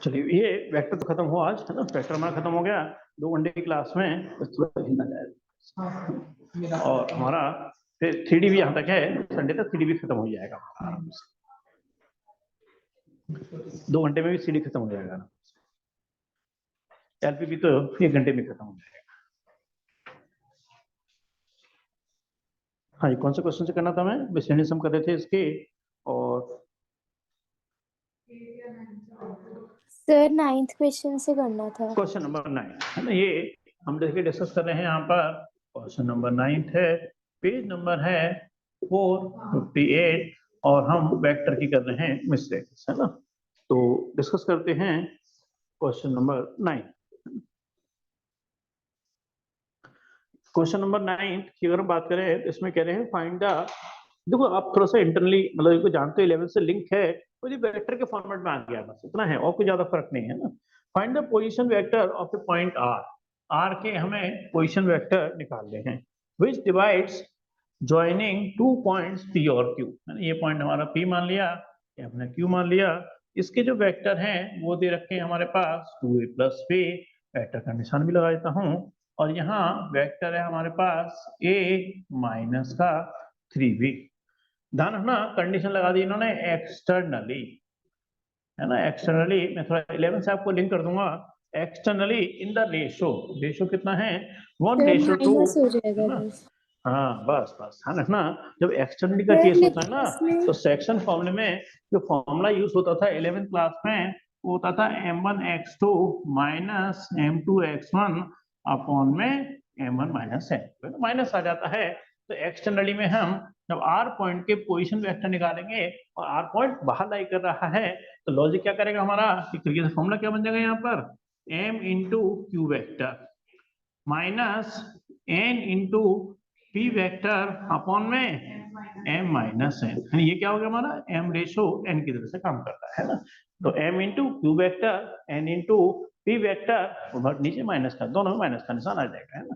चलिए ये वेक्टर तो खत्म हुआ आज, है ना। वेक्टर हमारा खत्म हो गया 2 घंटे की क्लास में, बस थोड़ा हिलना जाएगा। और हमारा फिर 3D भी यहाँ तक है, संडे तक 3D भी खत्म हो जाएगा आराम से। 2 घंटे में भी 3D खत्म हो जाएगा। LP भी तो 1 घंटे में खत्म हो जाएगा। हाँ, ये कौन से क्वेश्चन से करना था? मैं मिसलेनियस हम कर रहे थे इसके, और सर 9th क्वेश्चन से करना था। क्वेश्चन नंबर 9 है ना, ये हम देखिए डिस्कस कर रहे हैं यहाँ पर। क्वेश्चन नंबर 9 है, पेज नंबर है 458, और हम वेक्टर की कर रहे हैं मिस्टेक्स, है ना। तो डिस्कस करते हैं क्वेश्चन नंबर 9। क्वेश्चन नंबर 9 की अगर हम बात करें तो इसमें कह रहे हैं फाइंड द, देखो आप थोड़ा सा इंटरनली मतलब इसको जानते हो, 11 से लिंक है, तो ये वेक्टर के फॉर्मेट में आ गया, बस इतना है और कोई ज्यादा फर्क नहीं है ना। Find the position vector of a point R. R के हमें पोजीशन वेक्टर निकालने हैं, which divides joining 2 points P और क्यू। ये पॉइंट हमारा पी मान लिया, ये हमने क्यू मान लिया। इसके जो वेक्टर हैं वो दे रखे हैं हमारे पास 2a + b, वेक्टर का निशान भी लगा देता हूँ। और यहाँ वेक्टर है हमारे पास a माइनस का 3b। ध्यान रखना कंडीशन लगा दी इन्होंने एक्सटर्नली, है ना। एक्सटर्नली मैं थोड़ा 11 से आपको लिंक कर दूंगा। एक्सटर्नली इन द रेशो कितना है 1:2, माइनस हो है जाएगा ना। बस। हाँ बस बस, ध्यान रखना जब एक्सटर्नली का सर केस होता है लेकिन ना, इसमें तो सेक्शन फॉर्मूले में जो फॉर्मूला यूज होता था 11th क्लास में, वो होता था m1x2 माइनस m2x1 अपॉन में m1 माइनस m2, माइनस आ जाता है। तो एक्सटर्नली में हम जब r पॉइंट के पोजीशन वेक्टर निकालेंगे और r पॉइंट बाहर लाई कर रहा है, तो लॉजिक क्या करेगा हमारा, एक तरीके से फॉर्मूला क्या बन जाएगा यहाँ पर, m into Q vector minus n into P vector upon में m माइनस n। ये क्या हो गया हमारा, m रेशो n की तरह से काम करता है ना। तो m into Q vector n into P vector, और नीचे माइनस का, दोनों में माइनस का निशान आ जाएगा, है ना।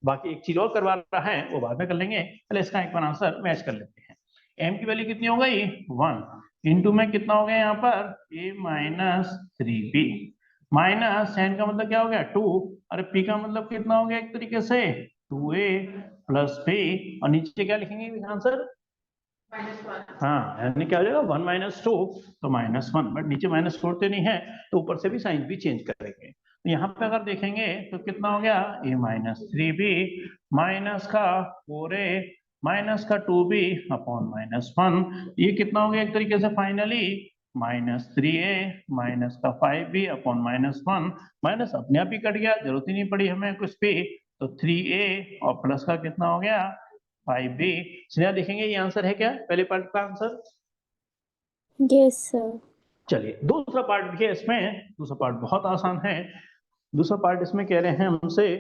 बाकी एक चीज और करवा रहा है वो बाद में कर लेंगे, पहले इसका एक बार आंसर मैच कर लेते हैं। m की वैल्यू कितनी हो गई 1, इंटू में कितना हो गया यहाँ पर a minus 3b, minus n का मतलब क्या हो गया 2, अरे p का मतलब कितना हो गया एक तरीके से 2a + b, और नीचे क्या लिखेंगे आंसर, हाँ यानी क्या हो जाएगा 1 - 2, तो -1, बट नीचे माइनस छोड़ते नहीं है तो ऊपर से भी साइन भी चेंज करेंगे। तो यहाँ पे अगर देखेंगे तो कितना हो गया a माइनस 3b माइनस का 4a माइनस का 2b अपॉन -1, ये कितना हो गया एक तरीके से फाइनली -3a माइनस का 5b अपॉन -1, माइनस अपने आप ही कट गया, जरूरत ही नहीं पड़ी हमें कुछ भी। तो 3a और प्लस का कितना हो गया 5b। स्नेहा देखेंगे ये आंसर है क्या पहले पार्ट का आंसर? Yes sir. चलिए दूसरा पार्ट भी है इसमें, दूसरा पार्ट बहुत आसान है। दूसरा पार्ट इसमें कह रहे हैं हमसे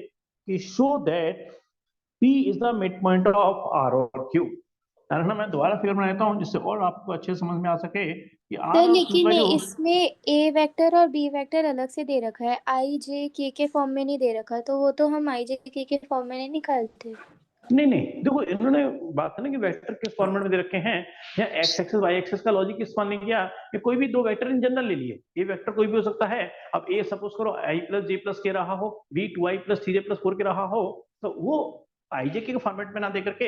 कि show that P is the mid point of R और Q। ना मैं दोबारा फिगर बनाता हूँ जिससे और आपको अच्छे समझ में आ सके कि R सर और Q लेकिन का जो, इसमें a वेक्टर और b वेक्टर अलग से दे रखा है, i j k के फॉर्म में नहीं दे रखा, तो वो तो हम i j k के फॉर्म में नहीं निकालते। नहीं देखो इन्होंने बात है ना कि वेक्टर किस फॉर्मेट में दे रखे हैं, या एक्स एक्सिस वाई एक्सिस का लॉजिक किस मान किया कि कोई भी 2 वेक्टर इन जनरल ले लिए, ये वेक्टर कोई भी हो सकता है। अब ए सपोज करो i + j + के रहा हो, b 2i + 3j + 4 के रहा हो, तो वो i j के फॉर्मेट में ना दे करके,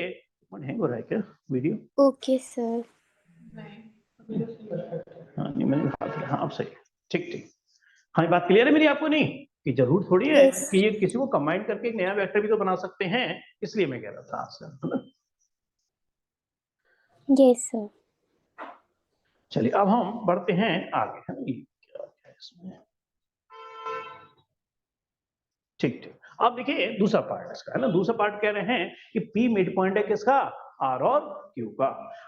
हैंग हो रहा है क्या वीडियो? Okay sir. हाँ नहीं मैंने हाँ अब सही, ठीक ठीक। हाँ ये बात क्लियर है मेरी आपको? नहीं कि जरूर थोड़ी है यस कि ये किसी को कंबाइन करके एक नया वेक्टर भी तो बना सकते हैं, इसलिए मैं कह रहा था आपसे, है ना। Yes sir. चलिए अब हम बढ़ते हैं आगे, है ना। क्या है इसमें, ठीक ठीक। अब देखिए दूसरा पार्ट इसका, है ना। दूसरा पार्ट कह रहे हैं कि P मिड पॉइंट है किसका, R और Q का।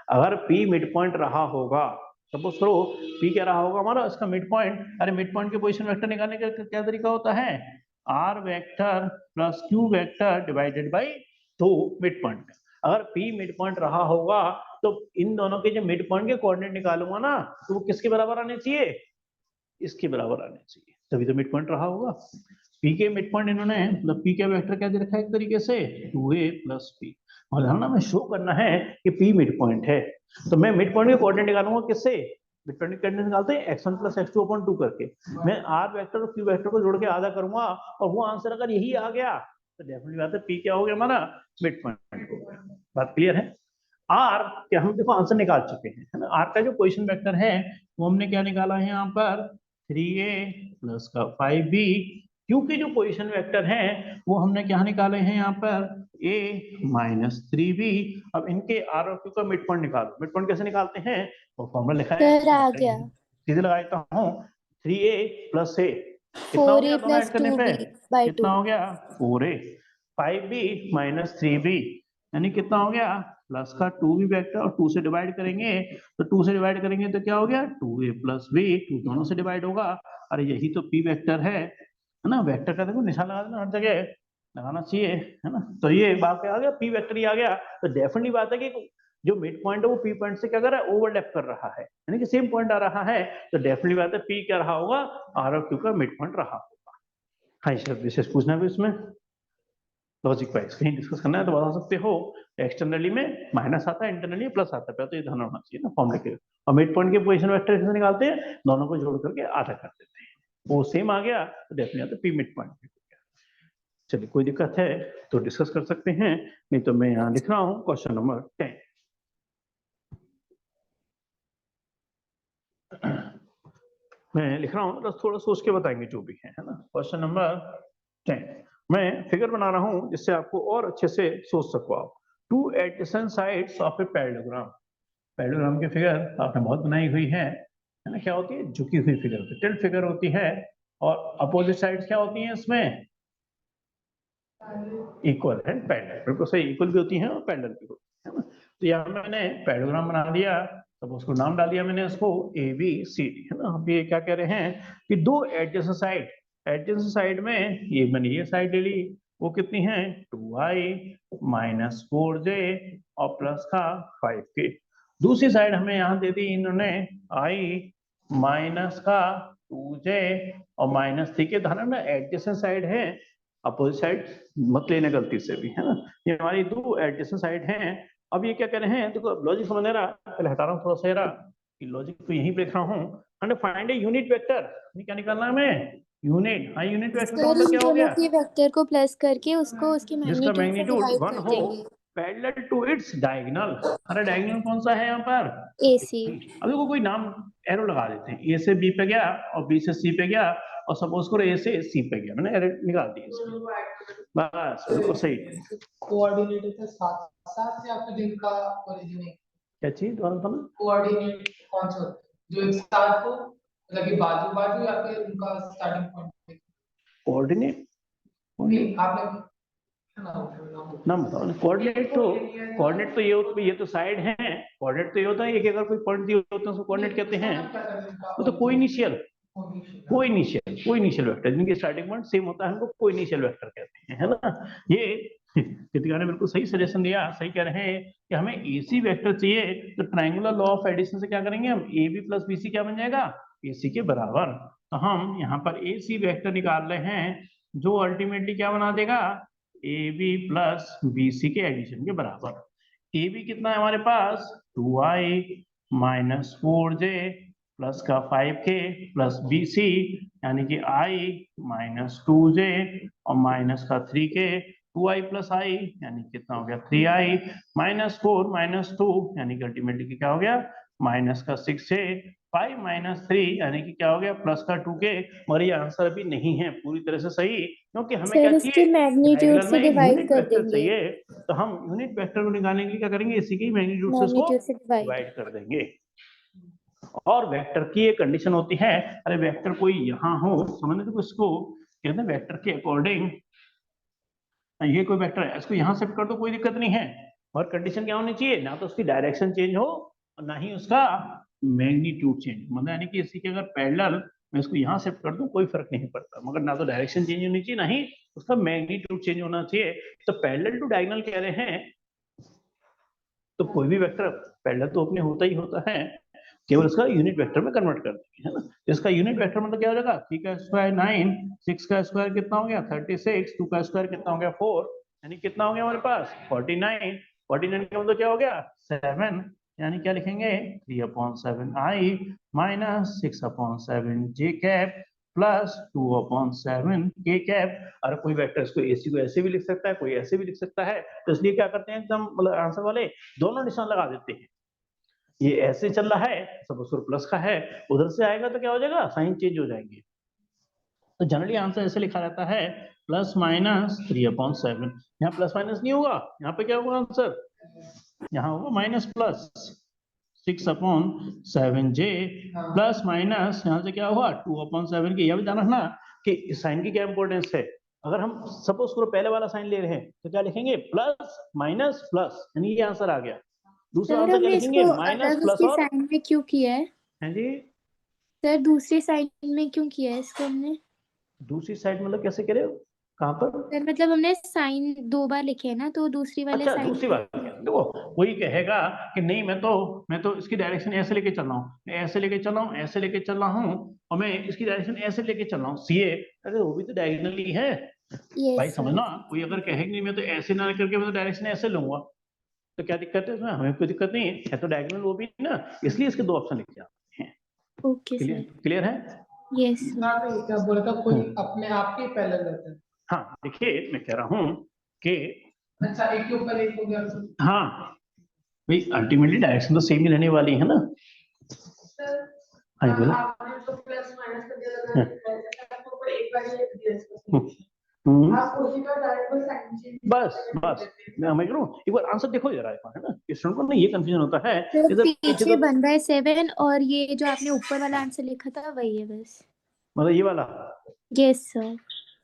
अगर P मिड पॉइंट रहा होगा, सपोज करो P क्या रहा होगा हमारा इसका मिड पॉइंट, अरे मिड पॉइंट के पोजीशन वेक्टर निकालने का क्या तरीका होता है, R vector plus Q vector divided by 2 mid point. अगर P मिड पॉइंट रहा होगा तो इन दोनों के जो मिड पॉइंट के कोऑर्डिनेट निकालूंगा ना, तो वो किसके बराबर आने चाहिए, इसके बराबर आने चाहिए, तभी तो मिड पॉइंट रहा होगा। पी के मिड पॉइंट इन्होंने मतलब पी का वेक्टर क्या दे रखा है एक तरीके से 2a + p, और ध्यान में शो करना है कि p मिड पॉइंट है, तो मैं मिड पॉइंट के कोऑर्डिनेट निकालूंगा किससे, मिड पॉइंट की कंडीशन निकालते हैं x1 प्लस x2 अपॉन 2 करके। मैं r वेक्टर और q वेक्टर को जोड़ के आधा करूंगा और वो आंसर अगर यही आ गया तो डेफिनेटली बात है p क्या हो गया हमारा मिड पॉइंट हो गया। बात क्लियर है। r क्या हम देखो आंसर निकाल चुके हैं है ना। r का जो पोजीशन वेक्टर है वो हमने क्या निकाला है यहाँ पर 3a प्लस का 5b। q के जो पोजीशन वेक्टर है वो हमने क्या निकाले हैं यहाँ पर a माइनस 3b। अब इनके r और q का मिड पॉइंट निकालो। मिड पॉइंट कैसे निकालते हैं वो फॉर्मूला लिखा है सर आ गया सीधे लगा देता हूँ 3a प्लस a कितना हो 4a गया दोनों प्लस ऐड करने पे 2b बाई 2 कितना हो गया 4a 5b माइनस 3b यानी कितना हो गया प्लस का 2b वेक्टर और 2 से डिवाइड करेंगे तो 2 से डिवाइड करेंगे तो क्या हो गया 2a प्लस b 2 दोनों से डिवाइड होगा। अरे यही तो p वेक्टर है ना। वेक्टर का देखो निशान लगा देना हर जगह लगाना चाहिए है ना। तो ये बात आ गया p वेक्टर ही आ गया तो डेफिनेटली बात है कि जो मिड पॉइंट है वो p पॉइंट से क्या कर रहा है ओवरलैप कर रहा है यानी कि सेम पॉइंट आ रहा है तो डेफिनेटली बात है p क्या रहा होगा r और q का मिड पॉइंट रहा होगा। हाँ सर विशेष पूछना भी इसमें लॉजिक वाइज कहीं डिस्कस करना है तो बता सकते हो। एक्सटर्नली में माइनस आता है इंटरनली प्लस आता है तो ये ध्यान रखना चाहिए ना फॉर्मूले के। और मिड पॉइंट के पोजीशन वेक्टर कैसे निकालते हैं दोनों को जोड़ करके आधा कर देते हैं वो सेम आ गया तो डेफिनेटली पी मिड पॉइंट हो गया। चलिए कोई दिक्कत है तो डिस्कस कर सकते हैं नहीं तो मैं यहाँ लिख रहा हूँ क्वेश्चन नंबर 10। मैं लिख रहा हूँ बस थोड़ा सोच के बताएंगे जो भी है ना। क्वेश्चन नंबर 10 मैं फिगर बना रहा हूँ जिससे आपको और अच्छे से सोच सको आप। Two adjacent sides of a parallelogram. Parallelogram की फिगर आपने बहुत बनाई हुई है ना। क्या होती है झुकी हुई फिगर होती है टिल्ट फिगर होती है और अपोजिट साइड्स क्या होती हैं इसमें इक्वल है पैरेलल। बिल्कुल सही इक्वल भी होती हैं और पैरेलल भी होती है ना। तो यहाँ मैंने पैरेललोग्राम बना दिया तब उसको नाम डाल दिया मैंने इसको ए बी सी डी है ना। अब ये क्या कह रहे हैं कि दो एडजेसेंट साइड में ये मैंने ये साइड ले ली वो कितनी है 2i माइनस 4j और प्लस का 5k। दूसरी साइड हमें यहाँ दे दी इन्होंने i माइनस का 2j और माइनस 3k। ध्यान में एडजेसेंट साइड है अपोजिट साइड मत लेना गलती से भी है ना। ये हमारी दो एडजेसेंट साइड हैं। अब ये क्या कह रहे हैं देखो लॉजिक समझ रहा पहले हटा रहा हूँ थोड़ा सा कि लॉजिक तो यहीं पे लिख रहा हूँ and find a unit vector. क्या निकालना है हमें यूनिट। हाँ यूनिट वेक्टर का सर मतलब इन क्या हो दोनों गया के वेक्टर को प्लस करके उसको उसके जिसका मैग्नीट्यूड से मैग्नीट्यूड डिवाइड 1 कर हो देंगे। Parallel to its diagonal. अरे डायगोनल कौन सा है यहाँ पर AC अब देखो कोई नाम एरो लगा देते हैं ए से बी पे गया और बी से सी पे गया और सपोज करो ए से सी पे गया मैंने एरो निकाल दी बस बिल्कुल सही। कोऑर्डिनेट के साथ साथ या फिर इनका ओरिजिन क्या चीज दोबारा बताना कोऑर्डिनेट कौन सा जो एक साथ हो मतलब कि बाजू बाजू या फिर उनका स्टार्टिंग पॉइंट कोऑर्डिनेट नहीं आपने नाम बताओ। कोऑर्डिनेट तो ये तो साइड है। कोऑर्डिनेट तो ये होता है कि अगर कोई पॉइंट दिए होते हैं उसको कोऑर्डिनेट कहते हैं। वो तो कोई इनिशियल वेक्टर जिनकी स्टार्टिंग पॉइंट सेम होता है उनको कोई इनिशियल वेक्टर कहते हैं है ना। ये कृतिका ने बिल्कुल सही सजेशन दिया सही कह रहे हैं कि हमें एसी वेक्टर चाहिए तो ट्रायंगुलर लॉ ऑफ एडिशन से क्या करेंगे हम A B plus B C क्या बन जाएगा एसी के बराबर। तो हम यहाँ पर एसी वेक्टर निकाल रहे हैं जो अल्टीमेटली क्या बना देगा A B plus B C के एडिशन के बराबर। ए बी कितना है हमारे पास 2i माइनस 4j प्लस का 5k प्लस बी सी यानी कि i माइनस 2j और माइनस का 3k 2i प्लस i यानी कितना हो गया 3i माइनस 4 माइनस 2 यानी कि अल्टीमेटली क्या हो गया माइनस का 6j 5 माइनस 3 यानी कि क्या हो गया प्लस का 2k। मगर ये आंसर अभी नहीं है पूरी तरह से सही क्योंकि हमें क्या सर इसके चाहिए मैग्नीट्यूड डायगोनल से में एक डिवाइड यूनिट कर वेक्टर देंगे। चाहिए तो हम यूनिट वेक्टर को निकालने के लिए क्या करेंगे इसी के मैग्नीट्यूड से इसको मैग्नीट्यूड से डिवाइड डिवाइड कर देंगे। और वेक्टर की एक कंडीशन होती है अरे वेक्टर कोई यहाँ हो समझने तो इसको कहते हैं वेक्टर के अकॉर्डिंग ये कोई वेक्टर है इसको यहाँ शिफ्ट कर दो कोई दिक्कत नहीं है। और कंडीशन क्या होनी चाहिए ना तो उसकी डायरेक्शन चेंज हो और ना ही उसका मैग्नीट्यूड चेंज मतलब यानी कि इसी के अगर पैरेलल मैं इसको यहाँ शिफ्ट कर दूं कोई फर्क नहीं पड़ता मगर ना तो डायरेक्शन चेंज होनी चाहिए ना ही उसका मैग्नीट्यूड चेंज होना चाहिए। तो पैरेलल टू डायगोनल कह रहे हैं तो कोई भी वेक्टर पैरेलल तो अपने होता ही होता है केवल इसका यूनिट वेक्टर में कन्वर्ट कर देंगे है ना। इसका यूनिट वेक्टर मतलब क्या हो जाएगा 3 का स्क्वायर 9 6 का स्क्वायर कितना हो गया 36 2 का स्क्वायर कितना हो गया 4 यानी कितना हो गया हमारे पास 49 49 का मतलब क्या हो गया 7 यानी क्या लिखेंगे 3/7i minus 6/7 j cap plus 2/7 k cap. और कोई वेक्टर इसको AC को ऐसे भी लिख सकता है, कोई ऐसे भी लिख सकता है, तो इसलिए क्या करते हैं एकदम मतलब आंसर वाले दोनों निशान लगा देते हैं। ये ऐसे चल रहा है, सपोज प्लस का है, उधर से आएगा तो क्या हो जाएगा, साइन चेंज हो जाएंगे। तो जनरली आंसर ऐसे लिखा रहता है प्लस माइनस 3/7। यहाँ प्लस माइनस नहीं होगा, यहाँ पे क्या होगा आंसर, यहाँ होगा minus plus 6/7j plus minus यहाँ से क्या हुआ 2/7 की। यह भी ध्यान रखना कि साइन की क्या इंपॉर्टेंस है। अगर हम सपोज करो पहले वाला साइन ले रहे हैं तो क्या लिखेंगे प्लस माइनस प्लस, यानी ये आंसर आ गया। दूसरा सर आंसर क्या हमने लिखेंगे इसको माइनस अलग प्लस उसकी और साइन में क्यों किया है? है जी सर दूसरी साइन में क्यों किया है इसको हमने? दूसरी साइड मतलब कैसे कह रहे हो, कहाँ पर? सर मतलब हमने साइन 2 बार लिखे है ना, तो दूसरी वाले अच्छा साइन दूसरी बात देखो, वही कहेगा कि नहीं मैं तो इसकी डायरेक्शन ऐसे लेके चल रहा हूँ, मैं ऐसे लेके चल रहा हूँ, ऐसे लेके चल रहा हूँ, और मैं इसकी डायरेक्शन ऐसे लेके चल रहा हूँ सीए, अरे वो भी तो डायगोनली है भाई, यस सर। समझना। कोई अगर कहेगा नहीं मैं तो ऐसे ना करके मैं तो डायरेक्शन ऐसे लूंगा, तो क्या दिक्कत है इसमें, हमें कोई दिक्कत नहीं है तो डायगोनल वो भी ना, इसलिए इसके दो ऑप्शन लिखे जाते हैं। Okay clear sir. क्लियर है? यस ना सर। नहीं, क्या बोला था, कोई अपने आप के पैरेलल रहता है। हाँ देखिए मैं कह रहा हूँ कि अच्छा, एक के ऊपर एक हो गया तो हाँ भाई अल्टीमेटली डायरेक्शन तो सेम ही रहने वाली है ना। सर हाँ बोलो। आपने जो प्लस माइनस कर दिया था, आपको ऊपर एक बार ही दिया इसको। हम्म, आप उसी का डायरेक्ट साइन चेंज बस बस मैं कह रहा हूँ एक बार आंसर देखो जरा, है ना स्टूडेंट को ना ये कंफ्यूजन होता है तो इधर पीछे पीछे तो 1/7 और ये जो आपने ऊपर वाला आंसर लिखा था वही है बस। मतलब ये वाला। Yes sir.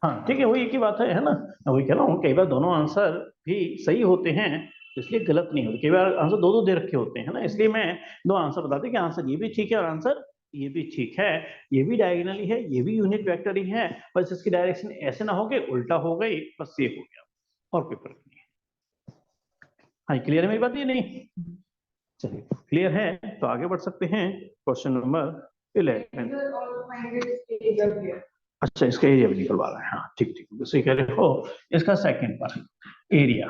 हाँ ठीक है, वही एक ही बात है ना। मैं वही कह रहा हूँ कई बार दोनों आंसर भी सही होते हैं, इसलिए गलत नहीं होते। कई बार आंसर दो दो दे रखे होते हैं ना, इसलिए मैं दो आंसर बताते कि आंसर ये भी ठीक है और आंसर ये भी ठीक है, ये भी डायगोनली है, ये भी यूनिट वेक्टर ही है, बस इसकी डायरेक्शन ऐसे ना हो गई उल्टा हो गई, बस ये हो गया और कोई फर्क नहीं है। हाँ क्लियर है मेरी बात, ये नहीं चलिए क्लियर है तो आगे बढ़ सकते हैं क्वेश्चन नंबर 11। अच्छा इसका एरिया भी निकलवा रहा है, हाँ ठीक ठीक सही कह रहे हो। इसका सेकंड पार्ट एरिया।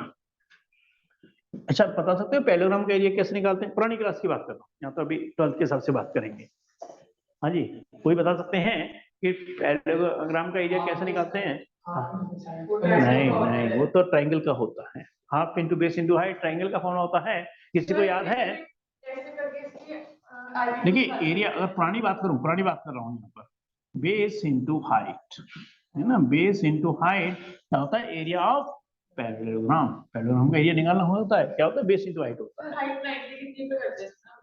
अच्छा बता सकते हो पैरेललोग्राम का एरिया कैसे निकालते हैं? पुरानी क्लास की बात कर रहा हूँ, यहाँ तो अभी 12th के हिसाब से बात करेंगे। हाँ जी कोई बता सकते हैं कि पैरेललोग्राम का एरिया कैसे निकालते हैं? नहीं नहीं वो तो ट्राइंगल का होता है, half into base into height triangle का फॉर्मूला होता है, किसी को याद है? देखिए एरिया अगर पुरानी बात करूं, पुरानी बात कर रहा हूँ यहाँ पर, बेस इंटू हाइट है ना, बेस इंटू हाइट क्या होता है एरिया ऑफ पैरेललोग्राम। पैरेललोग्राम का एरिया निकालना होता है क्या होता है बेस इंटू हाइट होता है।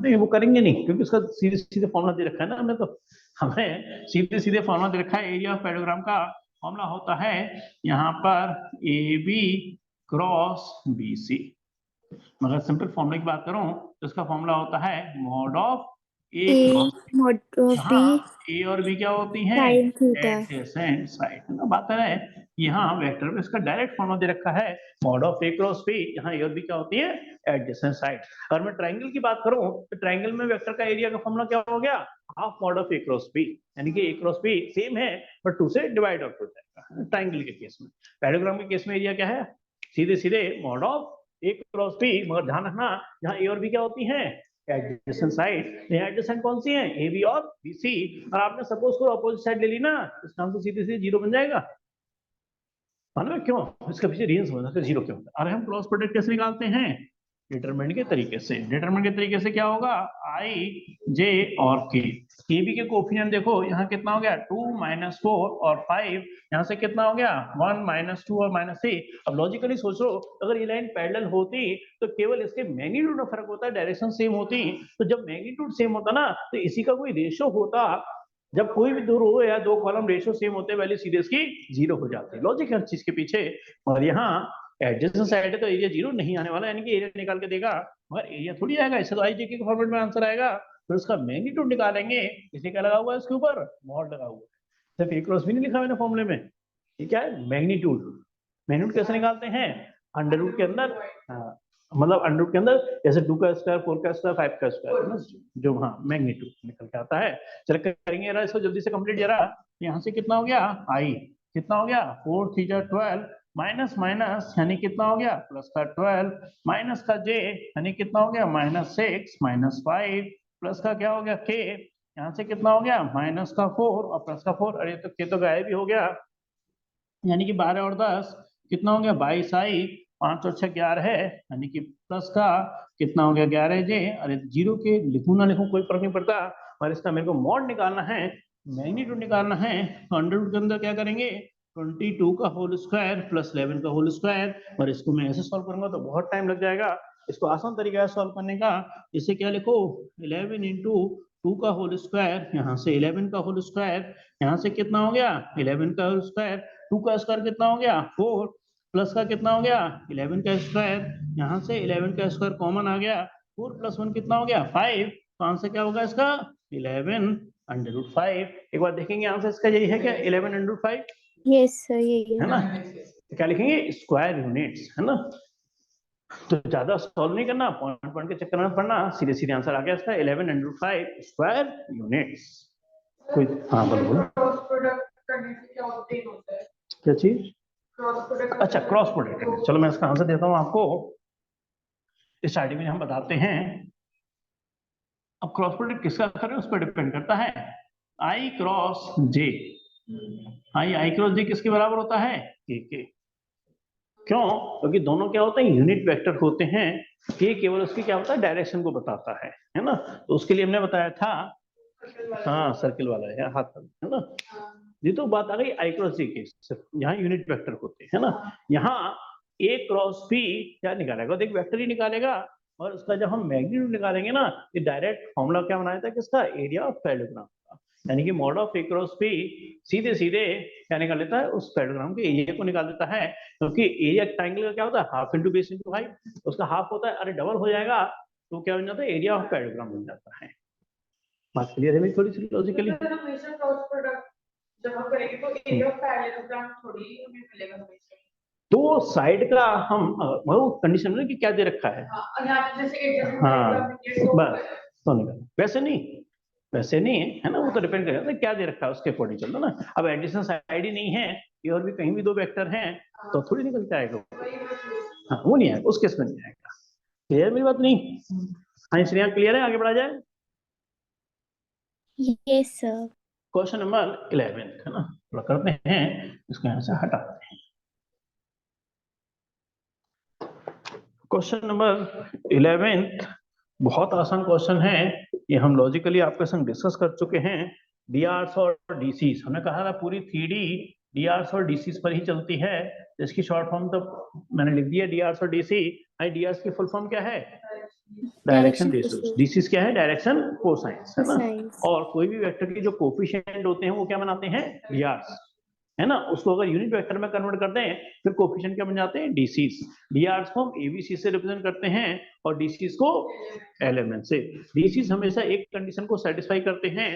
नहीं वो करेंगे नहीं क्योंकि उसका सीधे सीधे फॉर्मूला दे रखा है ना हमने, तो हमें सीधे सीधे फॉर्मूला दे रखा है। एरिया ऑफ पैरेललोग्राम का फॉर्मूला होता है यहाँ पर A B cross B C. मगर सिंपल फॉर्मूला की बात करूं तो इसका फॉर्मूला होता है mod of A cross mod of यहाँ बी ए और बी क्या होती हैं साइन थीटा। एडजेसेंट साइड है ना। बात है यहाँ वेक्टर में इसका डायरेक्ट फॉर्मूला दे रखा है mod of A cross B, यहाँ ए और बी क्या होती है एडजेसेंट साइड। अगर मैं ट्रायंगल की बात करूं तो ट्रायंगल में वेक्टर का एरिया का फॉर्मूला क्या हो गया half mod of A cross B, यानी कि ए क्रॉस बी सेम है बट 2 से डिवाइड आउट हो जाएगा ट्रायंगल के केस में। पैरेललोग्राम के केस में एरिया क्या है सीधे सीधे mod of A cross B, मगर ध्यान रखना यहाँ ए और बी क्या होती हैं एडजेसेंट साइड। यहाँ एडजेसेंट कौन सी है ए बी और बी सी, और आपने सपोज को अपोजिट साइड ले ली ना इसका आंसर सीधे सीधे जीरो बन जाएगा। मालूम है क्यों? इसके पीछे रीजन समझना जीरो क्यों होता है। अरे हम क्रॉस प्रोडक्ट कैसे निकालते हैं डिटरमिनेंट के तरीके से। डिटरमिनेंट के तरीके से क्या होगा आई जे और के, ए बी के कोफिशिएंट देखो यहाँ कितना हो गया 2 -4 और 5, यहाँ से कितना हो गया 1 -2 और -3। अब लॉजिकली सोचो अगर ये लाइन पैरेलल होती तो केवल इसके मैग्नीट्यूड में फर्क होता है, डायरेक्शन सेम होती। तो जब मैग्नीट्यूड सेम होता ना तो इसी का कोई रेशियो होता, जब कोई भी दो रो या दो कॉलम रेशियो सेम होते वैल्यू सीधे इसकी जीरो हो जाती है। लॉजिक हर चीज के पीछे। और यहाँ एडजेसेंट साइड है तो एरिया जीरो नहीं आने वाला, यानी कि एरिया निकाल के देगा मगर एरिया थोड़ी आएगा। इससे तो आई जे के फॉर्मेट में आंसर आएगा, फिर उसका मैग्नीट्यूड निकालेंगे। इसलिए क्या लगा हुआ है इसके ऊपर मॉड लगा हुआ है, सिर्फ ए क्रॉस भी नहीं लिखा मैंने फॉर्मूले में। ये क्या है मैग्नीट्यूड। मैग्नीट्यूड कैसे निकालते हैं अंडर रूट के अंदर, मतलब अंडर रूट के अंदर जैसे 2 का स्क्वायर 4 का स्क्वायर 5 का स्क्वायर ना, जो हाँ मैग्नीट्यूड निकल के आता है। चल करेंगे जरा इसको जल्दी से कंप्लीट जरा। यहाँ से कितना हो गया आई, कितना हो गया 4 थीटा 12 माइनस माइनस यानी कितना हो गया प्लस का 12, माइनस का j यानी कितना हो गया -6 -5, प्लस का क्या हो गया k, यहाँ से कितना हो गया माइनस का 4 और प्लस का 4, अरे तो k तो गायब ही हो गया, यानी कि 12 और 10 कितना हो गया 22 आई, 5 और 6 11 है, यानी कि प्लस का कितना हो गया 11 जे, अरे जीरो के लिखूं ना लिखूं कोई फर्क नहीं पड़ता, और इसका मेरे को मॉड निकालना है, मैग्नीट्यूड निकालना है, तो अंडर रूट के अंदर क्या करेंगे 22 का होल स्क्वायर प्लस 11 का होल स्क्वायर, और इसको मैं ऐसे सॉल्व करूंगा तो बहुत टाइम लग जाएगा, इसको आसान तरीका है सॉल्व करने का, इसे क्या लिखो 11 इंटू 2 का होल स्क्वायर, यहाँ से 11 का होल स्क्वायर, यहाँ से कितना हो गया 11 का होल स्क्वायर, 2 का स्क्वायर कितना हो गया 4, प्लस का कितना हो गया 11 का स्क्वायर, यहाँ से 11 का स्क्वायर कॉमन आ गया, 4 + 1 कितना हो गया 5, तो आंसर क्या होगा इसका 11 अंडर रूट 5। एक बार देखेंगे आंसर इसका यही है क्या 11 अंडर रूट 5, यस सर यही है है। ना, तो क्या लिखेंगे स्क्वायर यूनिट्स, है ना, तो ज्यादा सॉल्व नहीं करना, पॉइंट पॉइंट के चक्कर में पढ़ना, सीधे सीधे आंसर आ गया इसका 11 अंडर रूट 5 स्क्वायर यूनिट्स। कोई हाँ बोलो क्रॉस प्रोडक्ट करने से क्या ऑब्टेन होता है? क्या चीज, क्रॉस प्रोडक्ट, अच्छा क्रॉस प्रोडक्ट करना, चलो मैं इसका आंसर देता हूँ आपको, स्टार्टिंग में हम बताते हैं, अब क्रॉस प्रोडक्ट किसका करें उस पर डिपेंड करता है, आई क्रॉस जे, आई क्रॉस जे किसके बराबर होता है के, क्यों, क्योंकि दोनों क्या होते हैं यूनिट वेक्टर होते हैं, के केवल उसकी क्या होता है डायरेक्शन को बताता है ना, तो उसके लिए हमने बताया था, हाँ सर्किल वाला है हाथ है ना, ये तो बात आ गई आई क्रॉस जे की, यहाँ यूनिट वेक्टर होते हैं ना, यहाँ ए क्रॉस बी क्या निकालेगा, तो एक वेक्टर ही निकालेगा, और उसका जब हम मैग्नीट्यूड निकालेंगे ना, ये डायरेक्ट फॉर्मूला क्या बनाया था किसका, एरिया ऑफ पैरेललोग्राम का, यानी कि mod of A cross B सीधे सीधे क्या निकाल लेता है उस पैरेललोग्राम के एरिया को निकाल देता है, क्योंकि एरिया ट्राइंगल का क्या होता है half into base into height, उसका हाफ होता है, अरे डबल हो जाएगा तो क्या बन जाता है एरिया ऑफ पैरेललोग्राम बन जाता है। बात क्लियर है मेरी थोड़ी सी लॉजिकली, हमेशा क्रॉस प्रोडक्ट जब हम करेंगे तो एरिया ऑफ पैरेललोग्राम थोड़ी हमें मिलेगा हमेशा, तो साइड का हम वो कंडीशन में कि क्या दे रखा है, और यहाँ पे जैसे एडजेसेंट हाँ बस तो निकल, वैसे नहीं है ना, वो तो डिपेंड करेगा क्या दे रखा है उसके अकॉर्डिंग चलता ना, अब एडिशन साइड ही नहीं है ये और भी कहीं भी दो वेक्टर हैं तो थोड़ी निकल के आएगा, हाँ वो नहीं आएगा उस केस में नहीं आएगा, क्लियर मेरी बात नहीं, हाँ इसलिए यहाँ क्लियर है, आगे बढ़ा जाए, यस सर। क्वेश्चन नंबर 11 है ना, थोड़ा करते हैं इसको यहाँ से हटाते हैं, क्वेश्चन नंबर 11 बहुत आसान क्वेश्चन है, ये हम लॉजिकली आपके संग डिस्कस कर चुके हैं, डीआरस और डीसीस, हमने कहा था पूरी थ्योरी डीआरस और डीसीस पर ही चलती है, इसकी शॉर्ट फॉर्म तो मैंने लिख दिया डीआरस और डीसी, डीआरस की फुल फॉर्म क्या है डायरेक्शन रेशियोस, डीसीस क्या है डायरेक्शन कोसाइंस, है ना, और कोई भी वेक्टर के जो कोफिशिएंट होते हैं वो क्या बनाते हैं डीआरस, है ना, उसको अगर यूनिट वेक्टर में कन्वर्ट करते हैं फिर कोफिशिएंट क्या बन जाते हैं डीसीस, डीआरस को हम एबीसी से रिप्रेजेंट करते हैं और डीसीस को एलएमएन से, डीसीस हमेशा एक कंडीशन को सेटिस्फाई करते हैं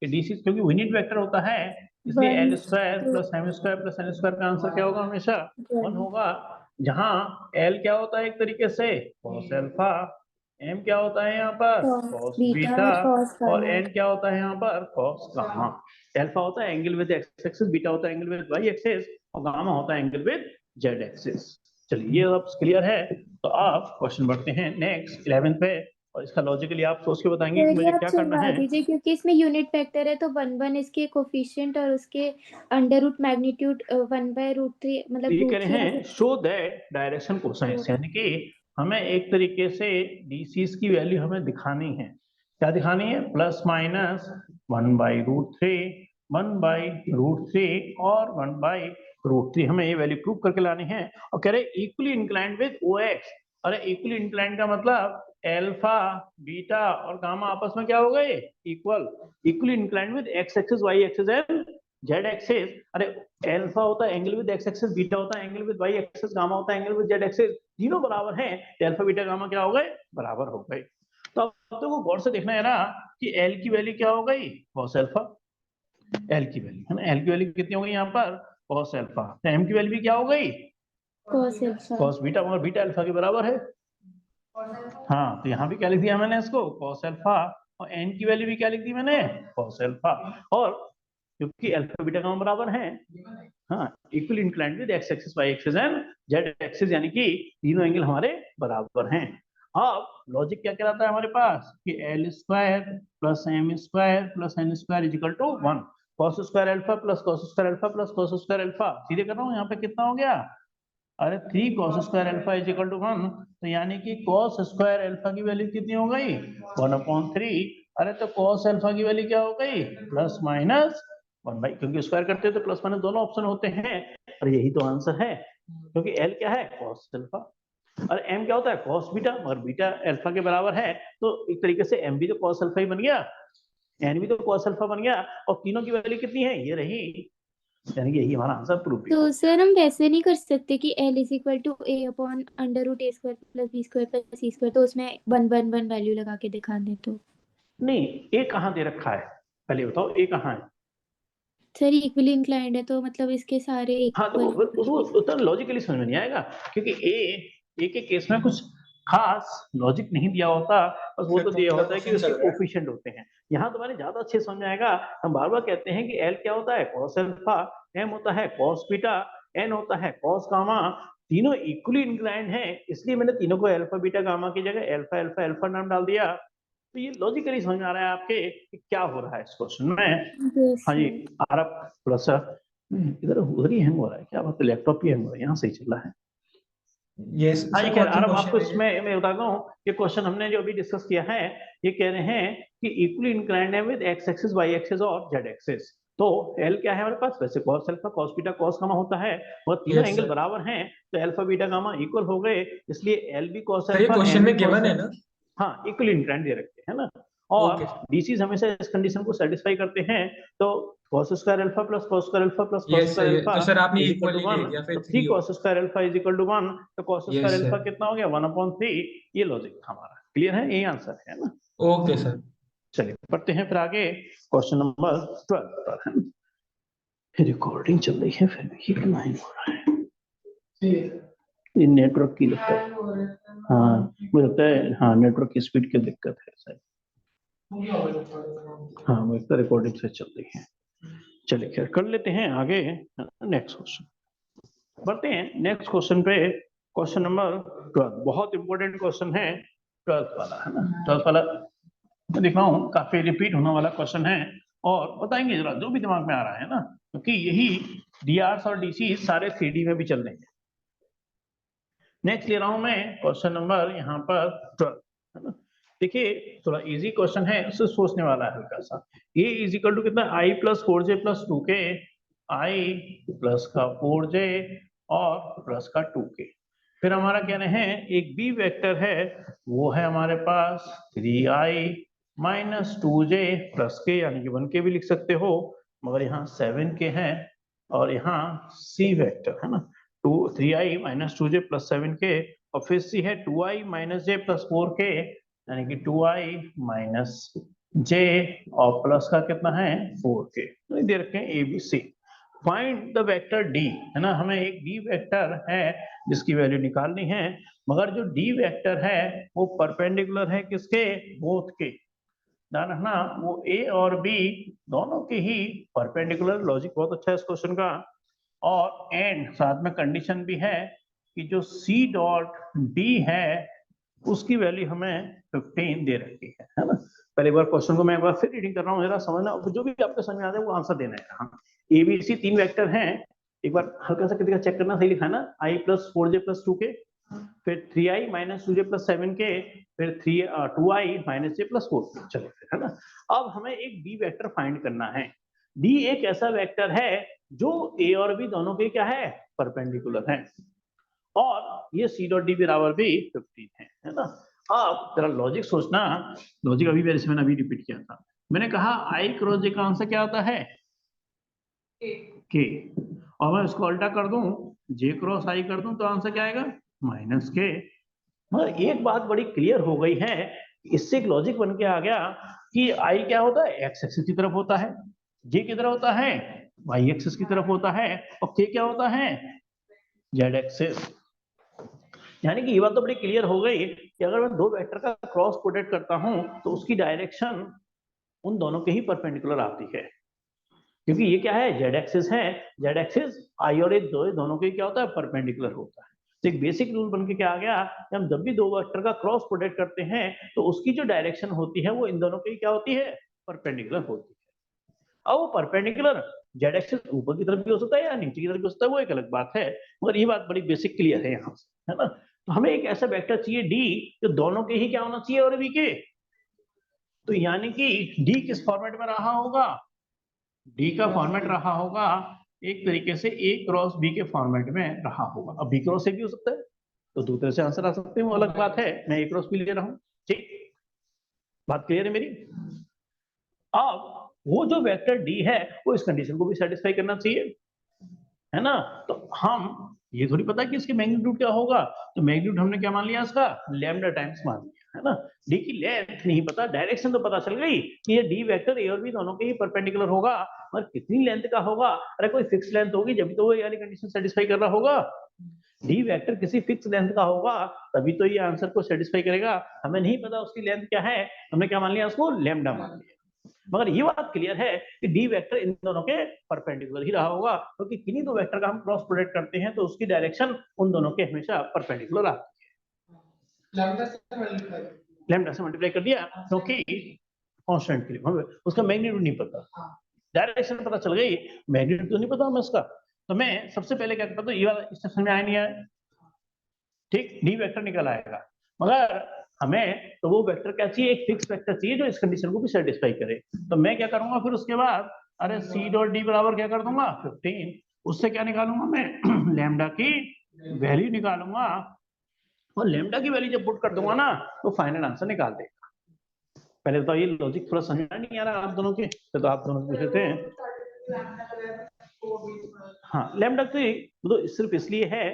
कि डीसीस क्योंकि यूनिट वेक्टर होता है इसलिए L square plus M square plus N square का आंसर क्या होगा हमेशा 1 होगा, जहां एल क्या होता है एक तरीके से कॉस अल्फा, एम क्या होता है यहाँ पर कॉस बीटा और एन क्या होता है यहाँ पर कॉस गामा, अल्फा होता है angle with X axis, beta होता है एंगल विद वाई एक्सिस और गामा होता है एंगल विद जेड एक्सिस। चलिए ये अब क्लियर है, तो आप क्वेश्चन बढ़ते हैं नेक्स्ट 11 पे, और इसका लॉजिकली आप सोच के बताएंगे कि मुझे क्या करना है, दीजिए क्योंकि इसमें यूनिट वेक्टर है तो 1 इसके कोफिशिएंट और उसके अंडर रूट मैग्नीट्यूड 1/√3 मतलब ये कह रहे हैं शो दैट डायरेक्शन कोसाइंस, यानी कि हमें एक तरीके से डीसीस की वैल्यू हमें दिखानी है, क्या दिखानी है प्लस माइनस 1/√3 1/√3 और 1/√3 हमें ये वैल्यू प्रूव करके लानी है, और कह रहे equally inclined with O X, अरे इक्वली इंक्लाइंड का मतलब एल्फा बीटा और गामा आपस में क्या हो गए equal, equally inclined with X axis Y axis and Z axis, अरे एल्फा होता है angle with X axis, beta होता है angle with Y axis, gamma होता है एंगल विद जेड एक्सिस, तीनों बराबर हैं, अल्फा बीटा गामा क्या हो गए बराबर हो गए, तो अब तो गौर से देखना है ना कि एल की वैल्यू क्या हो गई कॉस अल्फा, एल की वैल्यू है ना, एल की वैल्यू कितनी हो गई यहाँ पर कॉस अल्फा, तो एम की वैल्यू भी क्या हो गई कॉस बीटा, मगर बीटा अल्फा के बराबर है, हाँ तो यहाँ भी क्या लिख दिया मैंने इसको कॉस अल्फा, और एन की वैल्यू भी क्या लिख दी मैंने कॉस अल्फा, और क्योंकि अल्फा बीटा गामा बराबर हैं हाँ, equally inclined with X axis Y axis and Z axis, यानी कि तीनों एंगल हमारे बराबर हैं। अब लॉजिक क्या कहलाता है हमारे पास कि L square plus M square plus N square is equal to 1 cos square alpha plus cos square alpha plus cos square alpha. सीधे कर रहा हूँ, यहाँ पे कितना हो गया, अरे 3 cos square alpha is equal to 1, तो यानी कि कॉस स्क्वायर अल्फा की वैल्यू कितनी हो गई 1/3। अरे तो कॉस अल्फा की वैल्यू क्या हो गई प्लस माइनस 1/, क्योंकि स्क्वायर करते हैं तो प्लस माइनस दोनों ऑप्शन होते हैं, और यही तो आंसर है, क्योंकि एल क्या है कॉस अल्फा और एम क्या होता है कॉस बीटा, और बीटा अल्फा के बराबर है, तो एक तरीके से एम भी तो कॉस अल्फा ही बन गया, एन भी तो कॉस अल्फा बन गया, और तीनों की वैल्यू कितनी है ये रही, यानी कि यही हमारा आंसर प्रूव भी तो हो। सर हम वैसे नहीं कर सकते कि L is equal to A upon under root A square plus B square plus C square, तो उसमें 1/1 वैल्यू लगा के दिखा दे तो। नहीं, ए कहाँ दे रखा है पहले बताओ, ए कहाँ है? सर इक्वली इंक्लाइंड है तो मतलब इसके सारे हाँ तो इक्वल। उसको उतना लॉजिकली समझ में नहीं आएगा, क्योंकि ए के केस में कुछ खास लॉजिक नहीं दिया होता, बस वो तो दिया होता है कि उसके कोफिशिएंट होते हैं। यहाँ तुम्हारे ज्यादा अच्छे समझ में आएगा, हम बार बार कहते हैं कि एल क्या होता है कॉस अल्फा, एम होता है कॉस बीटा, एन होता है कॉस गामा, तीनों इक्वली इंक्लाइंड हैं, इसलिए मैंने तीनों को अल्फा बीटा गामा की जगह अल्फा अल्फा अल्फा नाम डाल दिया। तो ये लॉजिकली समझ में आ रहा है आपके कि क्या हो रहा है इस क्वेश्चन में। हाँ जी, आरब थोड़ा सा इधर उधर ही हैंग हो रहा है, क्या बात है, लैपटॉप ही हैंग हो रहा है, यहाँ सही चल रहा है। यस हाँ जी, सर, खैर कौन सा आरब आपको क्वेश्चन है? इसमें मैं बताता हूँ, ये क्वेश्चन हमने जो अभी डिस्कस किया है, ये कह रहे हैं कि इक्वली इंक्लाइंड है with X axis Y axis और जेड एक्सिस। तो एल क्या है हमारे पास, वैसे cos alpha cos beta cos gamma होता है, और तीनों यस एंगल सर। बराबर हैं, तो अल्फा बीटा गामा इक्वल हो गए, इसलिए एल भी कॉस सर ये अल्फा क्वेश्चन एम भी में कॉस, गिवन है ना? हाँ इक्वली इंक्लाइंड दे रखते हैं ना, और ओके डीसीज हमेशा इस कंडीशन को सेटिस्फाई करते हैं, तो cos square alpha plus cos square alpha plus cos yes square sir, alpha तो सर आपने इज इक्वल टू इक्वली ले 1, लिया, तो फिर 3 3। cos square alpha is equal to 1, तो cos square yes alpha sir. कितना हो गया 1/3। ये लॉजिक हमारा क्लियर है, यही आंसर है ना। Okay sir. चलिए पढ़ते हैं फिर आगे क्वेश्चन नंबर 12 पर, है ना। रिकॉर्डिंग चल रही है फिर भी ये क्यों नहीं हो रहा है, ये नेटवर्क की लगता है, हाँ मुझे लगता है, हाँ नेटवर्क की स्पीड की दिक्कत है शायद, हाँ वो एक रिकॉर्डिंग से चल रही है। चलिए खैर कर लेते हैं आगे, नेक्स्ट क्वेश्चन बढ़ते हैं, नेक्स्ट क्वेश्चन पे, क्वेश्चन नंबर 12 बहुत इंपॉर्टेंट क्वेश्चन है, 12th वाला, है ना। 12th वाला मैं देख रहा हूँ काफी रिपीट होने वाला क्वेश्चन है, और बताएंगे जरा जो भी दिमाग में आ रहा है ना, क्योंकि यही डीआर और डीसी सारे 3D में भी चल रहे हैं। नेक्स्ट ले रहा हूं मैं क्वेश्चन नंबर यहाँ पर 12, है ना। देखिए थोड़ा इजी क्वेश्चन है, उससे सोचने वाला है हल्का सा। ए इज इक्वल टू कितना, आई प्लस 4j प्लस 2k, आई प्लस का 4j और प्लस का 2k। फिर हमारा कहना है एक बी वेक्टर है, वो है हमारे पास 3i minus 2j plus k, यानी कि 1k भी लिख सकते हो, मगर यहाँ 7k है, और यहाँ सी वेक्टर है ना, 3i minus 2j plus 7k, और फिर सी है 2i minus j plus 4k, यानी कि 2i माइनस j और प्लस का कितना है 4k, तो दे रखे हैं A B C. Find the vector D, है ना, हमें एक डी वेक्टर है जिसकी वैल्यू निकालनी है, मगर जो डी वेक्टर है वो परपेंडिकुलर है किसके, बोथ के, ध्यान रखना वो ए और बी दोनों के ही परपेंडिकुलर, लॉजिक बहुत अच्छा है इस क्वेश्चन का, और एंड साथ में कंडीशन भी है कि जो सी डॉट डी है उसकी वैल्यू हमें 15 दे रखी है ना। पहले बार क्वेश्चन को मैं एक बार फिर रीडिंग कर रहा हूँ, जरा समझना, जो भी आपको समझ में आ जाए वो आंसर देना है। हाँ ए बी सी 3 वेक्टर हैं, एक बार हल्का सा किसी का चेक करना, सही लिखा है ना, आई प्लस 4j प्लस 2k, फिर 3i minus 2j plus 7k, फिर 2i minus j plus 4k। चलो फिर, है ना, अब हमें एक डी वेक्टर फाइंड करना है। डी एक ऐसा वेक्टर है जो ए और बी दोनों के क्या है, परपेंडिकुलर है, और ये सी डॉट डी बराबर भी 15 है ना। अब जरा लॉजिक सोचना, लॉजिक अभी मेरे से मैंने अभी रिपीट किया था, मैंने कहा आई क्रॉस जे का आंसर क्या आता है के, और मैं इसको अल्टा कर दूं, जे क्रॉस आई कर दूं, तो आंसर क्या आएगा माइनस के। मगर एक बात बड़ी क्लियर हो गई है, इससे एक लॉजिक बन के आ गया कि आई क्या होता है, एक्स एक्सिस की तरफ होता है, जे की तरफ होता है, वाई एक्सिस की तरफ होता है, और के क्या होता है, जेड एक्सिस। यानी कि ये बात तो बड़ी क्लियर हो गई कि अगर मैं दो वेक्टर का क्रॉस प्रोडक्ट करता हूं तो उसकी डायरेक्शन उन दोनों के ही परपेंडिकुलर आती है। क्योंकि ये क्या है, जेड एक्सिस है, जेड एक्सिस आई और ए दोनों के क्या होता है, परपेंडिकुलर होता है। तो एक बेसिक रूल बन के क्या आ गया कि हम जब भी दो वेक्टर का क्रॉस प्रोडक्ट करते हैं तो उसकी जो डायरेक्शन होती है वो इन दोनों की क्या होती है, परपेंडिकुलर होती है। अब वो परपेंडिकुलर जेड एक्सिस ऊपर की तरफ भी हो सकता है या नीचे की तरफ भी हो सकता है, वो एक अलग बात है, मगर ये बात बड़ी बेसिक क्लियर है यहाँ से, है ना। तो हमें एक ऐसा वेक्टर चाहिए डी जो दोनों के ही क्या होना चाहिए, और बी के। तो यानी कि डी किस फॉर्मेट में रहा होगा, डी का फॉर्मेट रहा होगा एक तरीके से ए क्रॉस बी के फॉर्मेट में रहा होगा। अब बी क्रॉस ए भी हो सकता है, तो दूसरे से आंसर आ सकते हैं, वो अलग बात है, मैं ए क्रॉस बी ले रहा हूँ। ठीक, बात क्लियर है मेरी। अब वो जो वेक्टर डी है वो इस कंडीशन को भी सेटिस्फाई करना चाहिए, है ना। तो हम ये थोड़ी पता कि इसकी मैग्नीट्यूड क्या होगा, तो मैग्नीट्यूड हमने क्या मान लिया, इसका लैम्डा टाइम्स मान लिया, है ना। डी की लेंथ नहीं पता, डायरेक्शन तो पता चल गई कि ये डी वेक्टर ए और बी दोनों के ही परपेंडिकुलर होगा, और कितनी लेंथ का होगा, अरे कोई फिक्स लेंथ होगी जब तो वो ये वाली कंडीशन सेटिस्फाई कर रहा होगा। डी वेक्टर किसी फिक्स लेंथ का होगा तभी तो ये आंसर को सेटिस्फाई करेगा। हमें नहीं पता उसकी लेंथ क्या है, हमने क्या मान लिया, उसको लैम्डा मान लिया। मगर ये बात क्लियर है कि डी वेक्टर इन दोनों के परपेंडिकुलर ही रहा होगा, क्योंकि किन्हीं दो वेक्टर का हम क्रॉस प्रोडक्ट करते हैं तो उसकी डायरेक्शन उन दोनों के हमेशा परपेंडिकुलर आती है। लैम्डा से मल्टीप्लाई कर दिया, क्योंकि कांस्टेंट के लिए हमें उसका मैग्नीट्यूड नहीं पता, डायरेक्शन पता चल गई, मैग्नीट्यूड तो नहीं पता हमें उसका। तो मैं सबसे पहले क्या करता हूँ, ये वाला इस सेक्शन में आया नहीं आया, ठीक, डी वेक्टर निकल आएगा, मगर हमें तो वो वेक्टर क्या चाहिए, एक फिक्स वेक्टर चाहिए जो इस कंडीशन को भी सेटिस्फाई करे। तो मैं क्या करूंगा फिर उसके बाद, अरे सी डॉट डी बराबर क्या कर दूंगा 15, उससे क्या निकालूंगा मैं लैम्डा की वैल्यू निकालूंगा, और लैम्डा की वैल्यू जब पुट कर दूंगा ना तो फाइनल आंसर निकाल देगा। पहले तो ये लॉजिक थोड़ा समझ नहीं आ रहा आप दोनों के, तो आप दोनों पूछे थे। हाँ, लैम्डा तो सिर्फ इसलिए है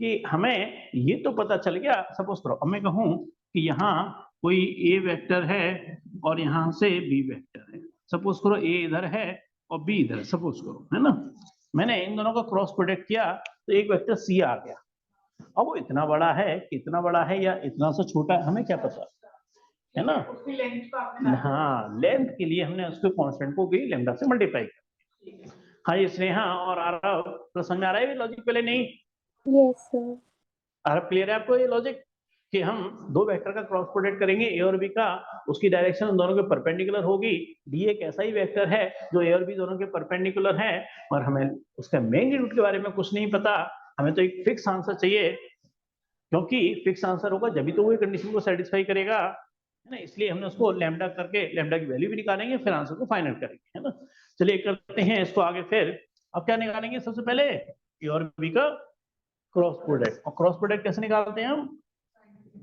कि हमें ये तो पता चल गया, सपोज करो अब मैं कहूँ कि यहाँ कोई ए वेक्टर है और यहाँ से बी वेक्टर है, सपोज करो ए इधर है और बी इधर, सपोज करो, है ना। मैंने इन दोनों का क्रॉस प्रोडक्ट किया तो एक वेक्टर सी आ गया। अब वो इतना बड़ा है, कितना बड़ा है या इतना सा छोटा है हमें क्या पता, है ना। उसकी लेंथ को आपने हाँ, लेंथ के लिए हमने उसके कांस्टेंट को भी लैम्डा से मल्टीप्लाई किया। हाँ, ये स्नेहा और आरव तो समझ आ रहा है ये लॉजिक, पहले नहीं। Yes sir. आरव क्लियर है आपको ये लॉजिक कि हम दो वेक्टर का क्रॉस प्रोडक्ट करेंगे ए और बी का, उसकी डायरेक्शन उन दोनों के परपेंडिकुलर होगी। डी एक ऐसा ही वेक्टर है जो ए और बी दोनों के परपेंडिकुलर है, और हमें उसका मैग्नीट्यूड के बारे में कुछ नहीं पता, हमें तो एक फिक्स आंसर चाहिए, क्योंकि फिक्स आंसर होगा जब भी तो वो कंडीशन को सेटिस्फाई करेगा, है ना। इसलिए हमने उसको लैम्डा करके लैम्डा की वैल्यू भी निकालेंगे, फिर आंसर को फाइनल करेंगे, है ना। चलिए करते हैं इसको आगे। फिर अब क्या निकालेंगे, सबसे पहले ए और बी का क्रॉस प्रोडक्ट, और क्रॉस प्रोडक्ट कैसे निकालते हैं हम,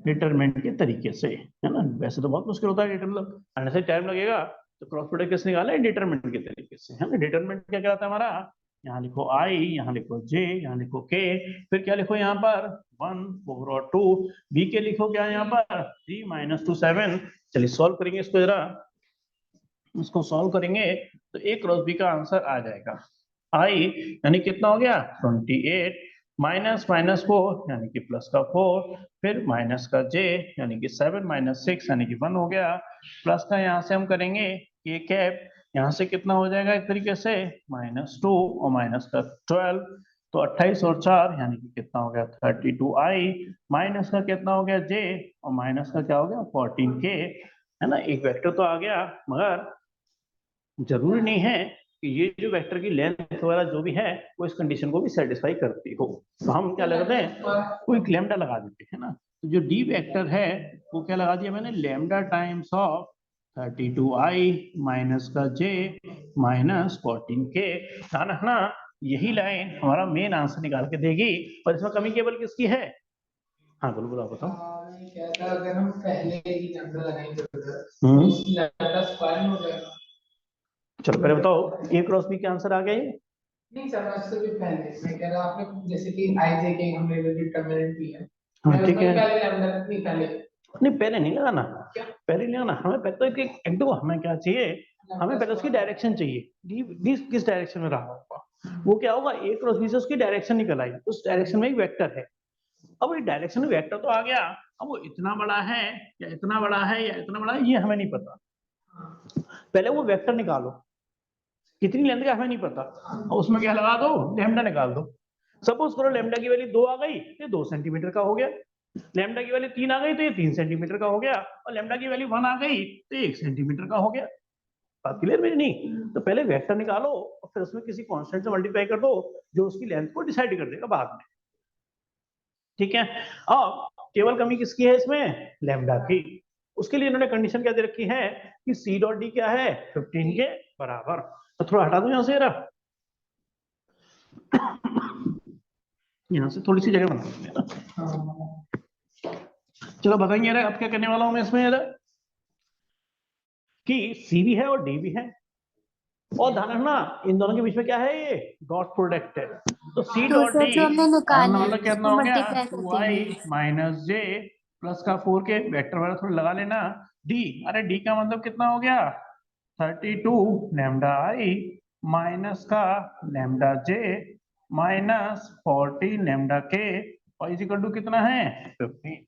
डिटरमिनेंट के तरीके से, है ना। वैसे तो बहुत मुश्किल होता है डिटरमिनेंट, आने से टाइम लगेगा, तो क्रॉस प्रोडक्ट कैसे निकाला है, डिटरमिनेंट के तरीके से, है ना। डिटरमिनेंट क्या कहता है हमारा, यहाँ लिखो i, यहाँ लिखो j, यहाँ लिखो k, फिर क्या लिखो यहाँ पर 1 4 और 2, b के लिखो क्या यहाँ पर 3 - 2 7। चलिए सॉल्व करेंगे इसको जरा, इसको सॉल्व करेंगे तो a क्रॉस b का आंसर आ जाएगा i यानी कितना हो गया 28, माइनस माइनस 4 यानी कि प्लस का 4, फिर माइनस का j यानी कि 7 - 6 यानी कि 1 हो गया, प्लस का यहाँ से हम करेंगे k कैप, यहाँ से कितना हो जाएगा एक तरीके से -2 और माइनस का 12, तो 28 और 4 यानी कि कितना हो गया 32i, माइनस का कितना हो गया j और माइनस का क्या हो गया 14k, है ना। एक वेक्टर तो आ गया, मगर जरूरी नहीं है कि ये जो वेक्टर की लेंथ वगैरह जो भी है वो इस कंडीशन को भी सेटिस्फाई करती हो। तो हम क्या लगाते हैं, कोई लैम्डा लगा देते हैं ना। तो जो डी वेक्टर है वो क्या लगा दिया मैंने, lambda times of 32i minus का j माइनस 14k, है ना। यही लाइन हमारा मेन आंसर निकाल के देगी, और इसमें कमी केवल किसकी है। हाँ बोलो बोलो, बताओ। क्या था, अगर हम पहले ही लैम्डा लगाएंगे तो उस लैम्डा स्क्वायर में हो जाएगा। चलो पहले बताओ ए क्रॉस बी के आंसर आ गए। नहीं सर, उससे भी पहले मैं कह रहा हूँ, आपने जैसे कि i j k हमने डिटरमिनेंट लिया, हाँ ठीक है, पहले लैम्डा नहीं पहले नहीं पहले नहीं लगाना, पहले नहीं लगाना, हमें पहले तो एक दो हमें क्या चाहिए, हमें पहले उसकी डायरेक्शन चाहिए, डी किस डायरेक्शन में रहा होगा, वो क्या होगा ए क्रॉस बी से उसकी डायरेक्शन निकल आई, उस डायरेक्शन में एक वेक्टर है। अब ये डायरेक्शन में वेक्टर तो आ गया, अब वो इतना बड़ा है या इतना बड़ा है या इतना बड़ा है ये हमें नहीं पता, पहले वो वेक्टर निकालो, कितनी लेंथ का हमें नहीं पता, और उसमें क्या लगा दो, लैम्डा निकाल दो। सपोज करो लैम्डा की वैल्यू 2 आ गई तो ये 2 सेंटीमीटर का हो गया, लैम्डा की वैल्यू 3 आ गई तो ये 3 सेंटीमीटर का हो गया, और लैम्डा की वैल्यू 1 आ गई तो 1 सेंटीमीटर का हो गया। बात क्लियर मेरी? नहीं तो पहले वेक्टर निकालो और फिर उसमें किसी कांस्टेंट से मल्टीप्लाई कर दो जो उसकी लेंथ को डिसाइड कर देगा बाद में, ठीक है। अब केवल कमी किसकी है इसमें, लैम्डा की। उसके लिए इन्होंने कंडीशन क्या दे रखी है कि सी डॉट डी क्या है, 15 के बराबर। तो थोड़ा हटा दो यहां से जरा, यहाँ से थोड़ी सी जगह बना देते हैं ना। चलो बताएंगे यार अब क्या करने वाला हूं मैं इसमें यार, कि सी भी है और डी भी है, और ध्यान रखना इन दोनों के बीच में क्या है, ये डॉट प्रोडक्ट है। तो सी तो डॉट सर डी जो हमने निकाला है मतलब कितना उसको हो गया, मल्टीप्लाई कर 2i देंगे। माइनस जे प्लस का 4 के वेक्टर वाला थोड़ा लगा लेना, डी, अरे डी का मतलब कितना हो गया, 32 लैम्डा आई माइनस का लैम्डा जे माइनस 14 लैम्डा के, और इज इक्वल टू कितना है, 15।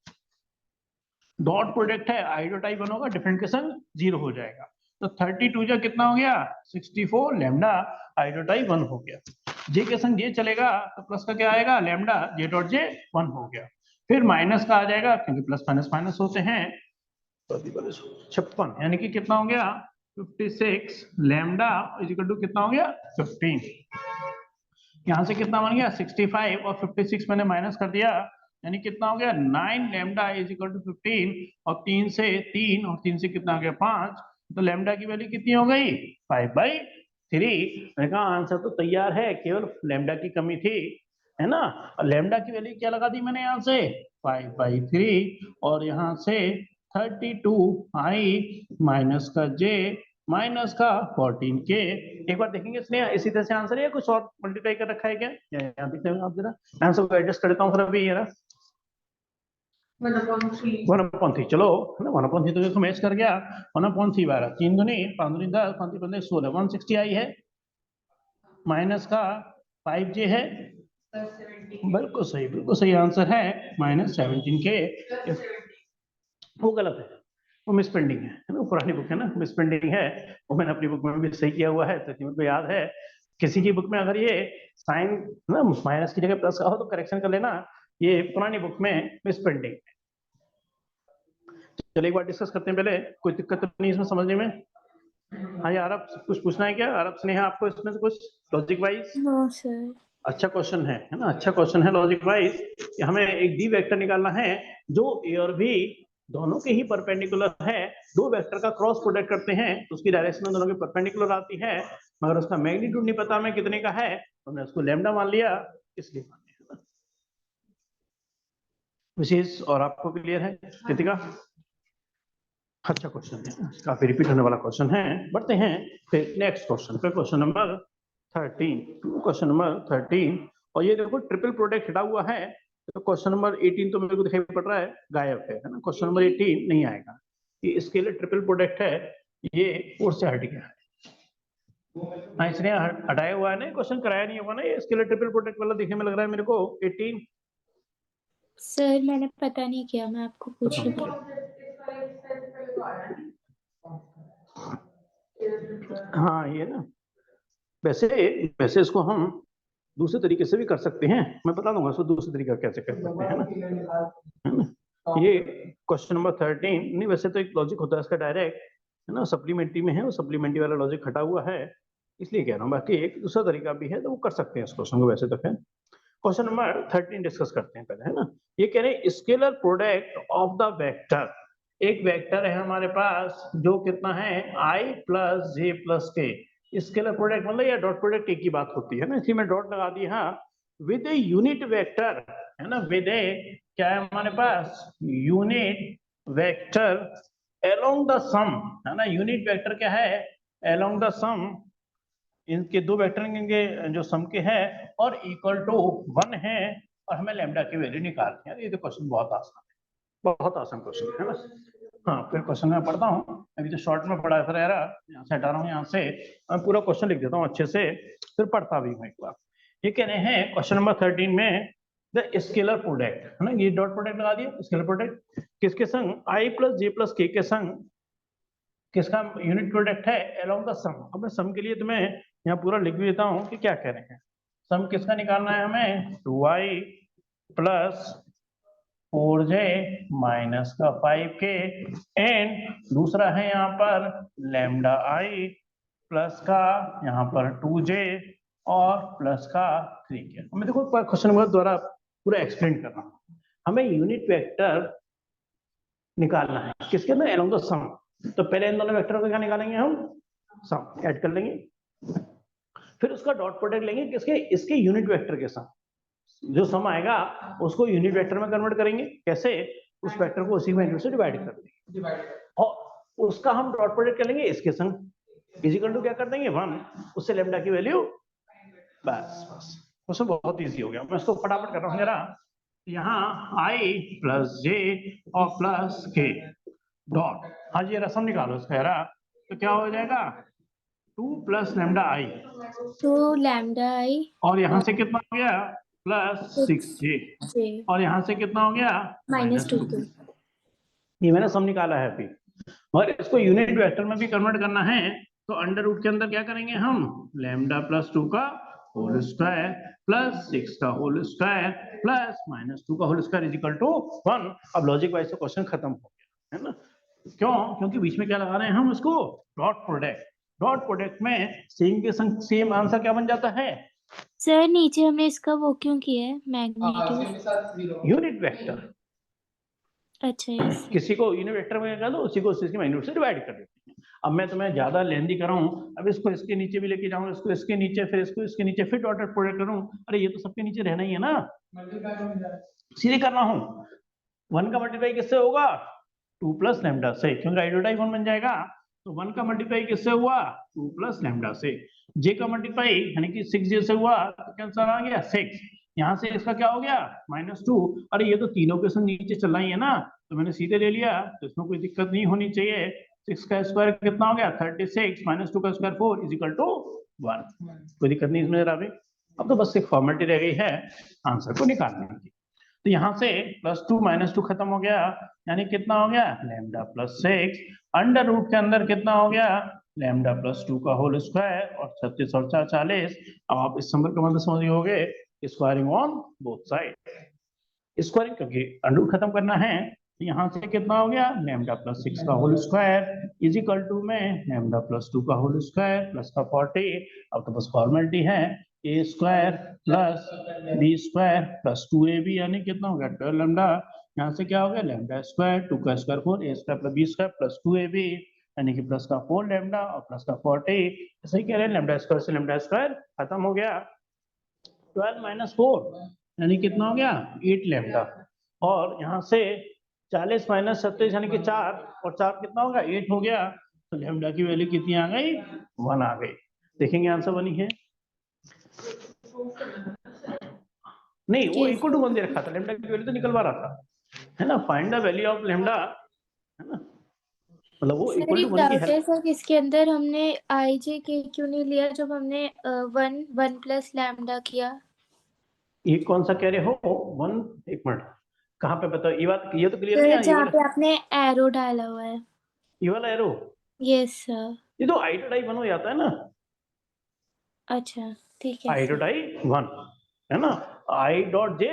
डॉट प्रोडक्ट है, आइडोटाइप बनोगा डिफरेंट के संग 0 हो जाएगा। तो 32 जो कितना हो गया, 64 लैम्डा आइडोटाइप 1 हो गया। जे के संग जे चलेगा तो प्लस का क्या आएगा, लैम्डा जे डॉट जे 1 हो गया। फिर माइनस का आ जाएगा क्योंकि प्लस माइनस माइनस होते हैं, 56 यानी कि कितना हो गया, 56 लैम्डा इज इक्वल टू कितना हो गया, 15। यहाँ से कितना बन गया, 65 और 56 मैंने माइनस कर दिया, यानी कितना हो गया, 9 लैम्डा इज इक्वल टू 15, और 3 से 3 और 3 से कितना हो गया, 5, तो लैम्डा की वैल्यू कितनी हो गई, 5/3। मैंने कहा आंसर तो तैयार है, केवल लैम्डा की कमी थी, है ना। और लैम्डा की वैल्यू क्या लगा दी मैंने यहाँ से, 5/3, और यहाँ से 32i माइनस का j माइनस का 14 के। एक बार देखेंगे इसने इसी तरह से आंसर है या कुछ और मल्टीप्लाई कर रखा है क्या, यहाँ दिखते हैं आप जरा, मैं आंसर को एडजस्ट कर देता हूँ फिर अभी ये 1/3, चलो 1/3 तो देखो मैच कर गया, 1/3 12, 3 दूनी 5 दूनी 10, 5 15 16, 160 आई है, माइनस का 5j है, बिल्कुल सही आंसर है -17 के। वो गलत है, वो मिस प्रिंटिंग है ना, पुरानी बुक है ना, मिस प्रिंटिंग है, वो मैंने अपनी बुक में भी सही किया हुआ है, तो मुझे याद है। किसी की बुक में अगर ये साइन ना माइनस की जगह प्लस का हो तो करेक्शन कर लेना, ये पुरानी बुक में मिस प्रिंटिंग है। चलिए एक बार डिस्कस करते हैं, पहले कोई दिक्कत तो नहीं इसमें समझने में। हाँ यार, आप कुछ पूछना है क्या, आरब स्नेहा आपको इसमें से कुछ लॉजिक वाइज? No sir. अच्छा क्वेश्चन है ना, अच्छा क्वेश्चन है लॉजिक वाइज, कि हमें एक डी वेक्टर निकालना है जो ए और बी दोनों के ही परपेंडिकुलर है, दो वेक्टर का क्रॉस प्रोडक्ट करते हैं तो उसकी डायरेक्शन दोनों के परपेंडिकुलर आती है, मगर उसका मैग्नीट्यूड नहीं पता हमें कितने का है, तो हमने उसको लैम्डा मान लिया, इसलिए मान लिया। विशेष और आपको क्लियर है कृतिका? अच्छा क्वेश्चन है, काफी रिपीट होने वाला क्वेश्चन है। बढ़ते हैं फिर नेक्स्ट क्वेश्चन पे, क्वेश्चन नंबर 13, और ये देखो ट्रिपल प्रोडक्ट हटा हुआ है, तो क्वेश्चन नंबर 18 तो मेरे को दिखाई पड़ रहा है गायब है ना, क्वेश्चन नंबर 18 नहीं आएगा, ये इसके लिए ट्रिपल प्रोडक्ट है, ये कोर्स से हट गया है। हाँ इसने हटाया हुआ है ना, क्वेश्चन कराया नहीं होगा ना, ये इसके लिए ट्रिपल प्रोडक्ट वाला देखने में लग रहा है मेरे को 18। सर मैंने पता नहीं किया, मैं आपको पूछ रही थी। हाँ ये ना, वैसे वैसे इसको हम दूसरे तरीके से भी कर सकते हैं, मैं बता दूंगा इसको दूसरे तरीका कैसे कर सकते हैं ना। ये क्वेश्चन नंबर 13 नहीं, वैसे तो एक लॉजिक होता है इसका डायरेक्ट, है ना, सप्लीमेंट्री में है, वो सप्लीमेंट्री वाला लॉजिक हटा हुआ है, इसलिए कह रहा हूँ, बाकी एक दूसरा तरीका भी है तो वो कर सकते हैं इस क्वेश्चन को वैसे तो। है क्वेश्चन नंबर 13 डिस्कस करते हैं पहले, है ना। ये कह रहे हैं scalar product of the vector, एक वेक्टर है हमारे पास जो कितना है i प्लस जे प्लस के, स्केलर प्रोडक्ट मतलब या डॉट प्रोडक्ट एक ही बात होती है ना, इसलिए मैं डॉट लगा दिया, विद ए यूनिट वेक्टर, है ना, विद ए क्या है हमारे पास, यूनिट वेक्टर अलोंग द सम, है ना, यूनिट वेक्टर क्या है, अलोंग द सम, इनके दो वेक्टर के जो सम के है और इक्वल टू 1 है, और हमें लैम्डा की वैल्यू निकालनी है। ये तो क्वेश्चन बहुत आसान है, बहुत आसान क्वेश्चन है ना। हाँ फिर क्वेश्चन मैं पढ़ता हूँ, अभी तो शॉर्ट में पढ़ा था यार, यहाँ से हटा रहा हूँ, यहाँ से मैं पूरा क्वेश्चन लिख देता हूँ अच्छे से, फिर पढ़ता भी हूँ एक बार। ये कह रहे हैं क्वेश्चन नंबर 13 में द स्केलर प्रोडक्ट, है ना, ये डॉट प्रोडक्ट लगा दिया, स्केलर प्रोडक्ट किसके संग, i प्लस जे प्लस के संग किसका यूनिट प्रोडक्ट है, अलोंग द सम। अब मैं सम के लिए तुम्हें यहाँ पूरा लिख भी देता हूँ कि क्या कह रहे हैं। सम किसका निकालना है हमें, 2i प्लस 4j माइनस का 5k एंड दूसरा है यहाँ पर लैम्डा i प्लस का यहाँ पर 2j और प्लस का 3k। हमें देखो क्वेश्चन नंबर द्वारा पूरा एक्सप्लेन कर रहा हूँ। हमें यूनिट वेक्टर निकालना है किसके अंदर, अलोंग द सम। तो पहले इन दोनों वेक्टर को क्या निकालेंगे हम, सम ऐड कर लेंगे, फिर उसका डॉट प्रोडक्ट लेंगे किसके, इसके यूनिट वेक्टर के साथ। जो सम आएगा उसको यूनिट वेक्टर में कन्वर्ट करेंगे, कैसे, उस वेक्टर को उसी मैग्नीट्यूड से डिवाइड कर देंगे और उसका हम डॉट प्रोडक्ट कर लेंगे इसके संग, इजिकल टू क्या कर देंगे 1, उससे लैम्डा की वैल्यू, बस बस क्वेश्चन बहुत इजी हो गया। मैं इसको फटाफट कर रहा हूँ जरा। यहाँ i प्लस j और प्लस k डॉट, हाँ जी रसम निकालो इसका यारा, तो क्या हो जाएगा 2 प्लस लैम्डा i, तो लैम्डा आई और यहाँ से कितना हो गया प्लस 6j, और यहाँ से कितना हो गया -2k। ये मैंने सम निकाला है अभी। और इसको यूनिट वेक्टर में भी कन्वर्ट करना है तो अंडर रूट के अंदर क्या करेंगे हम, लैम्डा प्लस 2 का होल स्क्वायर प्लस 6 का होल स्क्वायर प्लस -2 का होल स्क्वायर इजिकल टू 1। अब लॉजिक वाइज तो क्वेश्चन खत्म हो गया है ना। क्यों, क्योंकि बीच में क्या लगा रहे हैं हम इसको, डॉट प्रोडक्ट। डॉट प्रोडक्ट में सेम के संग सेम आंसर क्या बन जाता है, सर नीचे हमने इसका वो क्यों किया है, हाँ मैग्नीट्यूड? के साथ 0 यूनिट वेक्टर। अच्छा यस। किसी को यूनिट वेक्टर में लगा दो, उसी को उसकी मैग्नीट्यूड से डिवाइड कर देते हैं। अब मैं तुम्हें ज्यादा लेंदी कर रहा हूँ, अब इसको इसके नीचे भी लेके जाऊँ, इसको इसके नीचे, फिर इसको इसके नीचे, फिर डॉटेड प्रोडक्ट करूँ, अरे ये तो सबके नीचे रहना ही है ना, मल्टीप्लाई हो जाए। सीधे करना हूँ। 1 का मल्टीप्लाई किससे होगा, 2 प्लस लैम्डा से, क्योंकि i डॉट i 1 बन जाएगा। तो 1 का मल्टीप्लाई किससे हुआ, 2 प्लस लैम्डा से। j का मल्टीप्लाई यानी कि 6j से हुआ, तो क्या आंसर आ गया 6। यहाँ से इसका क्या हो गया -2, अरे ये तो तीनों के संग नीचे चल रही है ना, तो मैंने सीधे ले लिया, तो इसमें कोई दिक्कत नहीं होनी चाहिए। 6 का स्क्वायर कितना हो गया 36, -2 का स्क्वायर 4 इजिकल टू 1। कोई दिक्कत नहीं इसमें जरा भी। अब तो बस एक फॉर्मेलिटी रह गई है आंसर को निकालने की। तो यहाँ से +2 -2 खत्म हो गया, यानी कितना हो गया लैम्डा प्लस 6 अंडर रूट के अंदर कितना हो गया लैम्डा प्लस 2 का होल स्क्वायर और 36 और 4 40। अब आप इस नंबर का मतलब समझ गए, squaring on both side, squaring क्योंकि अंडर रूट खत्म करना है। यहाँ से कितना हो गया लैम्डा प्लस 6 का होल स्क्वायर इजिकल टू में लैम्डा प्लस 2 का होल स्क्वायर प्लस का 40। अब तो बस फॉर्मेलिटी है, a square plus B square plus 2ab यानी कितना हो गया 12 लैम्डा। यहाँ से क्या हो गया लैम्डा स्क्वायर 2 का square 4 a square plus B square plus 2ab यानी कि प्लस का 4 लैम्डा और प्लस का 40। ऐसे ही कह रहे हैं लैम्डा स्क्वायर से लैम्डा स्क्वायर खत्म हो गया। 12 - 4 यानी कितना हो गया 8 लैम्डा, और यहाँ से 40 - 37 यानी कि 4 और 4 कितना होगा 8 हो गया। तो लैम्डा की वैल्यू कितनी आ गई 1 आ गई। देखेंगे आंसर बनी है नहीं, वो इक्वल टू 1 दे रखा था, लैम्डा की वैल्यू तो निकलवा रहा था है ना, find the value of lambda है ना, मतलब वो सर इक्वल एक टू 1 की डाउट है सर, इसके अंदर हमने आई जे के क्यों नहीं लिया जब हमने 1 प्लस लैम्डा किया? ये कौन सा कह रहे हो 1, एक मिनट कहाँ पे बताओ, ये बात ये तो क्लियर नहीं है। जहाँ पे आपने एरो डाला हुआ है। ये वाला एरो, यस सर। ये तो i डॉट i 1 हो जाता है ना, अच्छा ठीक है i सर। डॉट i 1 है ना, i डॉट j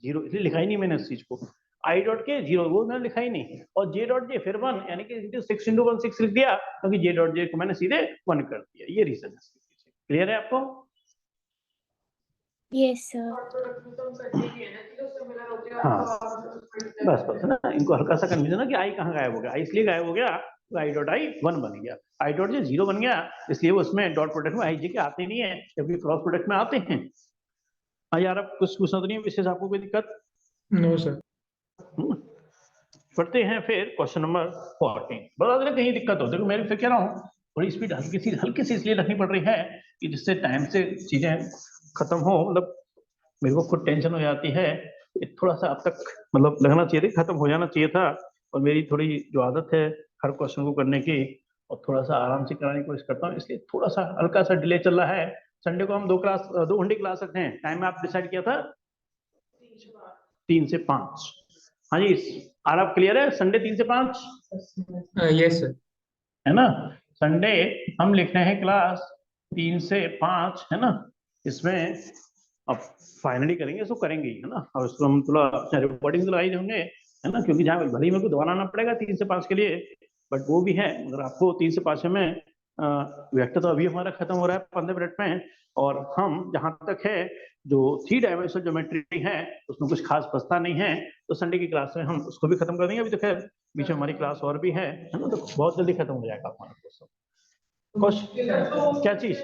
0, इसलिए लिखा ही नहीं मैंने इस चीज को, i डॉट के 0 वो मैंने लिखा ही नहीं, और j डॉट j फिर 1 यानी कि 6 × 1 6 लिख दिया, क्योंकि j डॉट j को मैंने सीधे 1 कर दिया, ये रीजन है इसके पीछे। क्लियर है आपको? Yes sir. हाँ बस बस ना, इनको हल्का सा कंफ्यूजन है कि i कहाँ गायब हो गया, i इसलिए गायब हो गया तो i डॉट i 1 बन गया, i डॉट j 0 बन गया, इसलिए वो उसमें डॉट प्रोडक्ट में i j के आते नहीं है, जबकि क्रॉस प्रोडक्ट में आते हैं। हाँ यार, अब कुछ पूछना तो नहीं है विशेष आपको, कोई दिक्कत? No sir. पढ़ते हैं फिर क्वेश्चन नंबर 14। बता देना कहीं दिक्कत हो, देखो मैं फिर कह रहा हूँ थोड़ी स्पीड हल्की सी इसलिए रखनी पड़ रही है कि जिससे टाइम से चीजें खत्म हो, मतलब मेरे को खुद टेंशन हो जाती है, थोड़ा सा अब तक मतलब लगना चाहिए था, खत्म हो जाना चाहिए था, और मेरी थोड़ी जो आदत है हर क्वेश्चन को करने की और थोड़ा सा आराम से कराने की कोशिश करता हूँ, इसलिए थोड़ा सा हल्का सा डिले चल रहा है। संडे को हम 2 घंटे क्लास रखते हैं, टाइम आप डिसाइड किया था 3 से 5। हाँ जी, आप क्लियर है, संडे 3 से 5 यस सर। है ना। संडे हम लिख रहे हैं क्लास 3 से 5 है ना, इसमें अब फाइनली करेंगे, इसको करेंगे ही है ना। अब इसको हम थोड़ा रिपोर्टिंग लगाई होंगे है ना, क्योंकि जहाँ भले ही मेरे को दोबारा आना पड़ेगा 3 से 5 के लिए, बट वो भी है। अगर आपको 3 से 5 में वेक्टर तो अभी हमारा खत्म हो रहा है 15 मिनट में, और हम जहां तक है जो 3 डायमेंशनल ज्योमेट्री है उसमें कुछ खास बचता नहीं है, तो संडे की क्लास में हम उसको भी खत्म कर देंगे। अभी तो खैर बीच में हमारी क्लास और भी है ना, तो बहुत जल्दी खत्म हो जाएगा हमारा कोर्स। क्या चीज?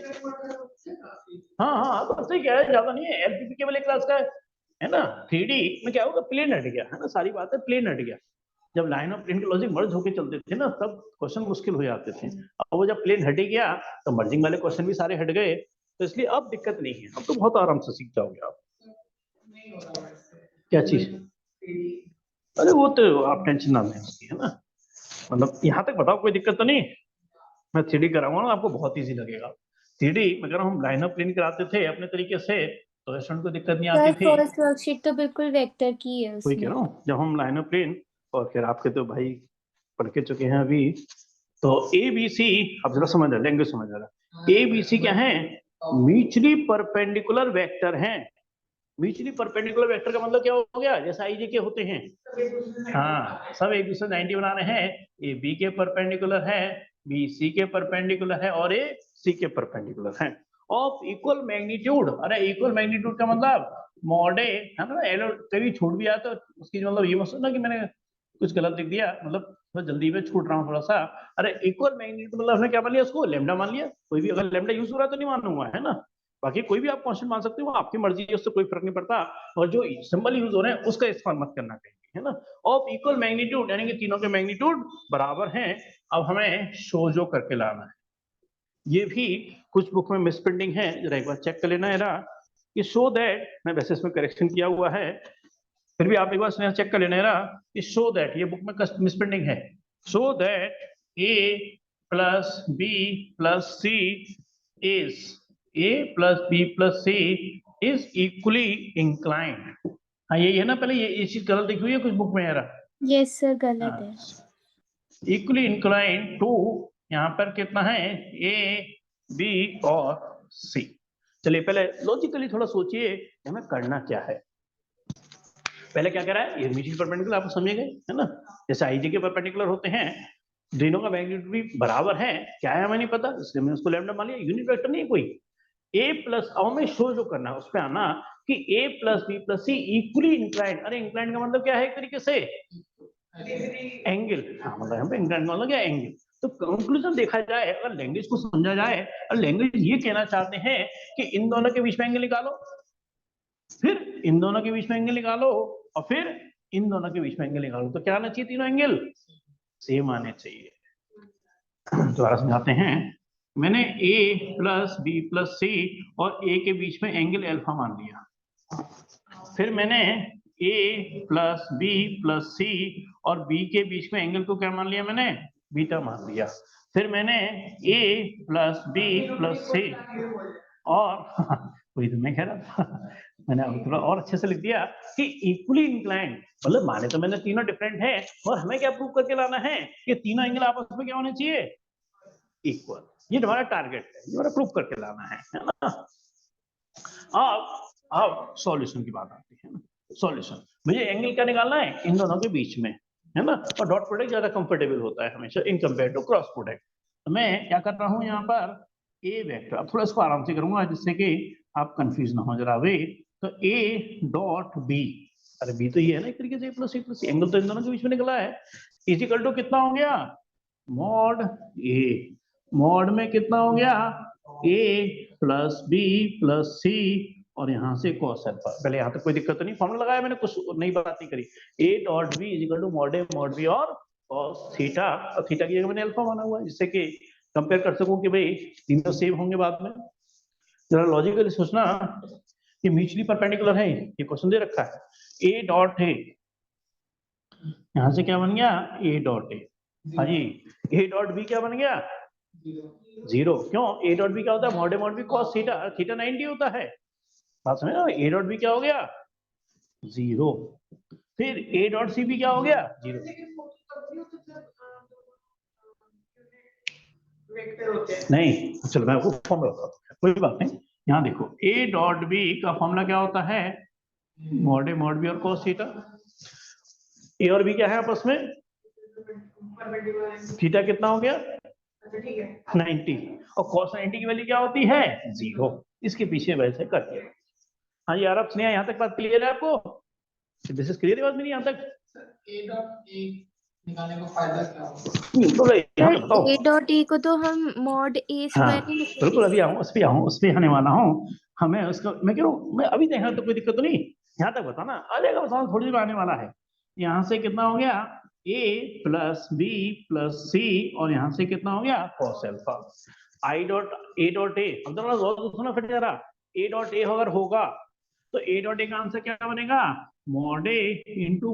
हाँ हाँ बस ठीक है, ज्यादा नहीं है, एलपीपी के वाले क्लास का है ना। 3D में क्या होगा, प्लेन हट गया है ना, सारी बात है प्लेन हट गया। जब लाइन ऑफ प्लेन के लॉजिक मर्ज होके चलते थे ना, तब क्वेश्चन मुश्किल हो जाते थे। अब वो जब प्लेन हट ही गया तो मर्जिंग वाले क्वेश्चन भी सारे हट गए, तो इसलिए अब दिक्कत नहीं है, अब तो बहुत आराम से सीख जाओगे आप। नहीं हो रहा वैसे। क्या चीज? अरे वो तो आप टेंशन ना लें उसकी, है ना। मतलब यहाँ तक बताओ कोई दिक्कत तो नहीं? मैं 3D कराऊंगा ना, आपको बहुत इजी लगेगा। 3D अगर हम लाइन ऑफ प्लेन कराते थे अपने तरीके से तो स्टूडेंट को दिक्कत नहीं आती सर थी। फर्स्ट वर्कशीट तो बिल्कुल वेक्टर की है कोई कह उसमें। रहा हूँ, जब हम लाइन ऑफ प्लेन, और फिर आपके तो भाई पढ़ के चुके हैं अभी, तो ए बी सी, अब जरा समझ रहा, लैंग्वेज समझ रहा। ए बी सी क्या है? म्यूचुअली परपेंडिकुलर वेक्टर हैं। म्यूचुअली परपेंडिकुलर वेक्टर का मतलब क्या हो गया, जैसे आई जे के होते हैं। हाँ, सब एक दूसरे 90 बना रहे हैं। ए बी के परपेंडिकुलर है, बी सी के परपेंडिकुलर है, और ए सी के परपेंडिकुलर है, ऑफ इक्वल मैग्नीट्यूड। अरे इक्वल मैग्नीट्यूड का मतलब मॉड ए है ना, एलो कभी छूट भी आया तो उसकी मतलब ये मत सोचना कि मैंने कुछ गलत लिख दिया, मतलब थोड़ा जल्दी में छूट रहा हूँ थोड़ा सा। अरे इक्वल मैग्नीट्यूड मतलब हमने क्या मान लिया, उसको लेमडा मान लिया। कोई भी अगर लेमडा यूज हो रहा है तो नहीं मानूंगा, है ना। बाकी कोई भी आप कांस्टेंट मान सकते हो, आपकी मर्जी है, उससे कोई फर्क नहीं पड़ता। और जो सिंबल यूज हो रहे हैं उसका इस्तेमाल मत करना कहीं, है ना। ऑफ इक्वल मैग्नीट्यूड यानी कि तीनों के मैग्नीट्यूड बराबर हैं। अब हमें शोजो करके लाना है। ये भी कुछ बुक में मिसप्रिंटिंग है, जरा एक बार चेक कर लेना है कि शो दैट, मैं वैसे इसमें करेक्शन किया हुआ है, फिर भी आप एक बार चेक कर लेना है कि शो दैट, ये बुक में मिसप्रिंटिंग है। Show that A plus B plus C is, A plus B plus C is equally inclined. हाँ यही है ना, पहले ये चीज गलत लिखी हुई है कुछ बुक में यार। यस सर गलत है। इक्वली इंक्लाइंड टू, यहाँ पर कितना है, ए बी और सी। चलिए पहले लॉजिकली थोड़ा सोचिए हमें करना क्या है। पहले क्या करा है, ये म्यूचुअल परपेंडिकुलर आप समझेंगे है ना, जैसे आईजे के परपेंडिकुलर होते हैं, दोनों का मैग्नीट्यूड भी बराबर है, क्या है हमें नहीं पता, इसलिए मैंने उसको लैम्डा मान लिया। यूनिट वेक्टर नहीं कोई। ए प्लस, अब हमें शो जो करना है उस पर आना कि ए प्लस बी प्लस सी इक्वली इंक्लाइंड। अरे इंक्लाइंड का मतलब क्या है, एक तरीके से एंगल। हाँ मतलब यहाँ पे इंक्लाइंड का मतलब क्या, एंगल। तो कंक्लूजन देखा जाए, अगर लैंग्वेज को समझा जाए, और लैंग्वेज ये कहना चाहते हैं कि इन दोनों के बीच में एंगल निकालो, फिर इन दोनों के बीच में एंगल निकालो, और फिर इन दोनों के बीच में एंगल निकालो, तो क्या आना चाहिए, तीनों एंगल सेम आने चाहिए। दोबारा समझाते हैं। मैंने a प्लस बी प्लस सी और a के बीच में एंगल अल्फा मान लिया। फिर मैंने a प्लस बी प्लस सी और b के बीच में एंगल को क्या मान लिया, मैंने बीटा मान लिया। फिर मैंने a प्लस बी प्लस सी और वही तो मैं कह रहा था, मैंने अब थोड़ा और अच्छे से लिख दिया कि इक्वली इंक्लाइंड, मतलब माने तो मैंने तीनों डिफरेंट है, और हमें क्या प्रूव करके लाना है कि तीनों एंगल आपस में क्या होने चाहिए, इक्वल। ये हमारा टारगेट है, ये हमारा प्रूव करके लाना है ना। अब सॉल्यूशन की बात आती है ना। सॉल्यूशन, मुझे एंगल क्या निकालना है, इन दोनों के बीच में, है ना। और डॉट प्रोडक्ट ज्यादा कंफर्टेबल होता है हमेशा in compare to cross product. तो मैं क्या कर रहा हूं यहाँ पर, ए वेक्टर, अब थोड़ा इसको आराम से करूंगा जिससे कि आप कंफ्यूज ना हो जरा वे। तो ए डॉट बी, अरे बी तो ये है ना एक तरीके से, प्लस ए प्लस एंगल तो इन दोनों के बीच में निकला है, इजिकल टू कितना हो गया, मॉड ए। मॉड में कितना हो गया, ए प्लस बी प्लस सी और यहाँ से cos अल्फा। पहले यहाँ तक कोई दिक्कत तो नहीं, फॉर्मूला लगाया मैंने, कुछ नई बात नहीं करी। A dot B is equal to mod A mod B और cos थीटा, और थीटा की जगह मैंने अल्फा माना हुआ है, जिससे कि कंपेयर कर सकूं कि भाई तीनों सेम होंगे बाद में। जरा लॉजिकली सोचना कि म्यूचुअली परपेंडिकुलर है, ये क्वेश्चन दे रखा है। ए डॉट है, यहाँ से क्या बन गया, ए डॉट ए। हाँ जी, ए डॉट बी क्या बन गया, जीरो। क्यों, ए डॉट बी क्या होता है, मॉड ए mod b cos theta, theta 90 होता है। बात समझ रहे हो, ए डॉट बी क्या हो गया, जीरो। फिर ए डॉट सी भी क्या हो गया, जीरो। वेक्टर होते हैं। नहीं, चलो मैं आपको फॉर्मूला बताता हूँ, कोई बात नहीं। यहाँ देखो ए डॉट बी का फॉर्मूला क्या होता है, मॉड ए मॉड बी और cos थीटा। ए और बी क्या है आपस में, थीटा कितना हो गया अच्छा ठीक है 90, और cos 90 की वैल्यू क्या होती है 0। इसके पीछे वैसे कर दिया। हाँ जी आरब स्नेहा, यहाँ तक बात क्लियर है आपको, दिस इज क्लियर बात मेरी यहाँ तक। ए डॉट ए निकालने का फायदा क्या होगा? बिल्कुल यहाँ पे सर बताओ। ए डॉट ए को तो हम मॉड ए हाँ स्क्वायर ही लिखेंगे। बिल्कुल, अभी आऊँ उस पे आने वाला हूँ। हमें उसका मैं कह रहा हूँ, मैं अभी देखा तो कोई दिक्कत तो नहीं, यहाँ तक बताना आ जाएगा, बताओ थोड़ी देर में आने वाला है। यहाँ से कितना हो गया a प्लस बी प्लस सी, और यहाँ से कितना हो गया cos alpha. I dot A dot ए, अब दोनों गौर से सुनो फिर जरा, ए डॉट ए अगर होगा तो ए डॉट ए का आंसर क्या बनेगा, मॉड ए इंटू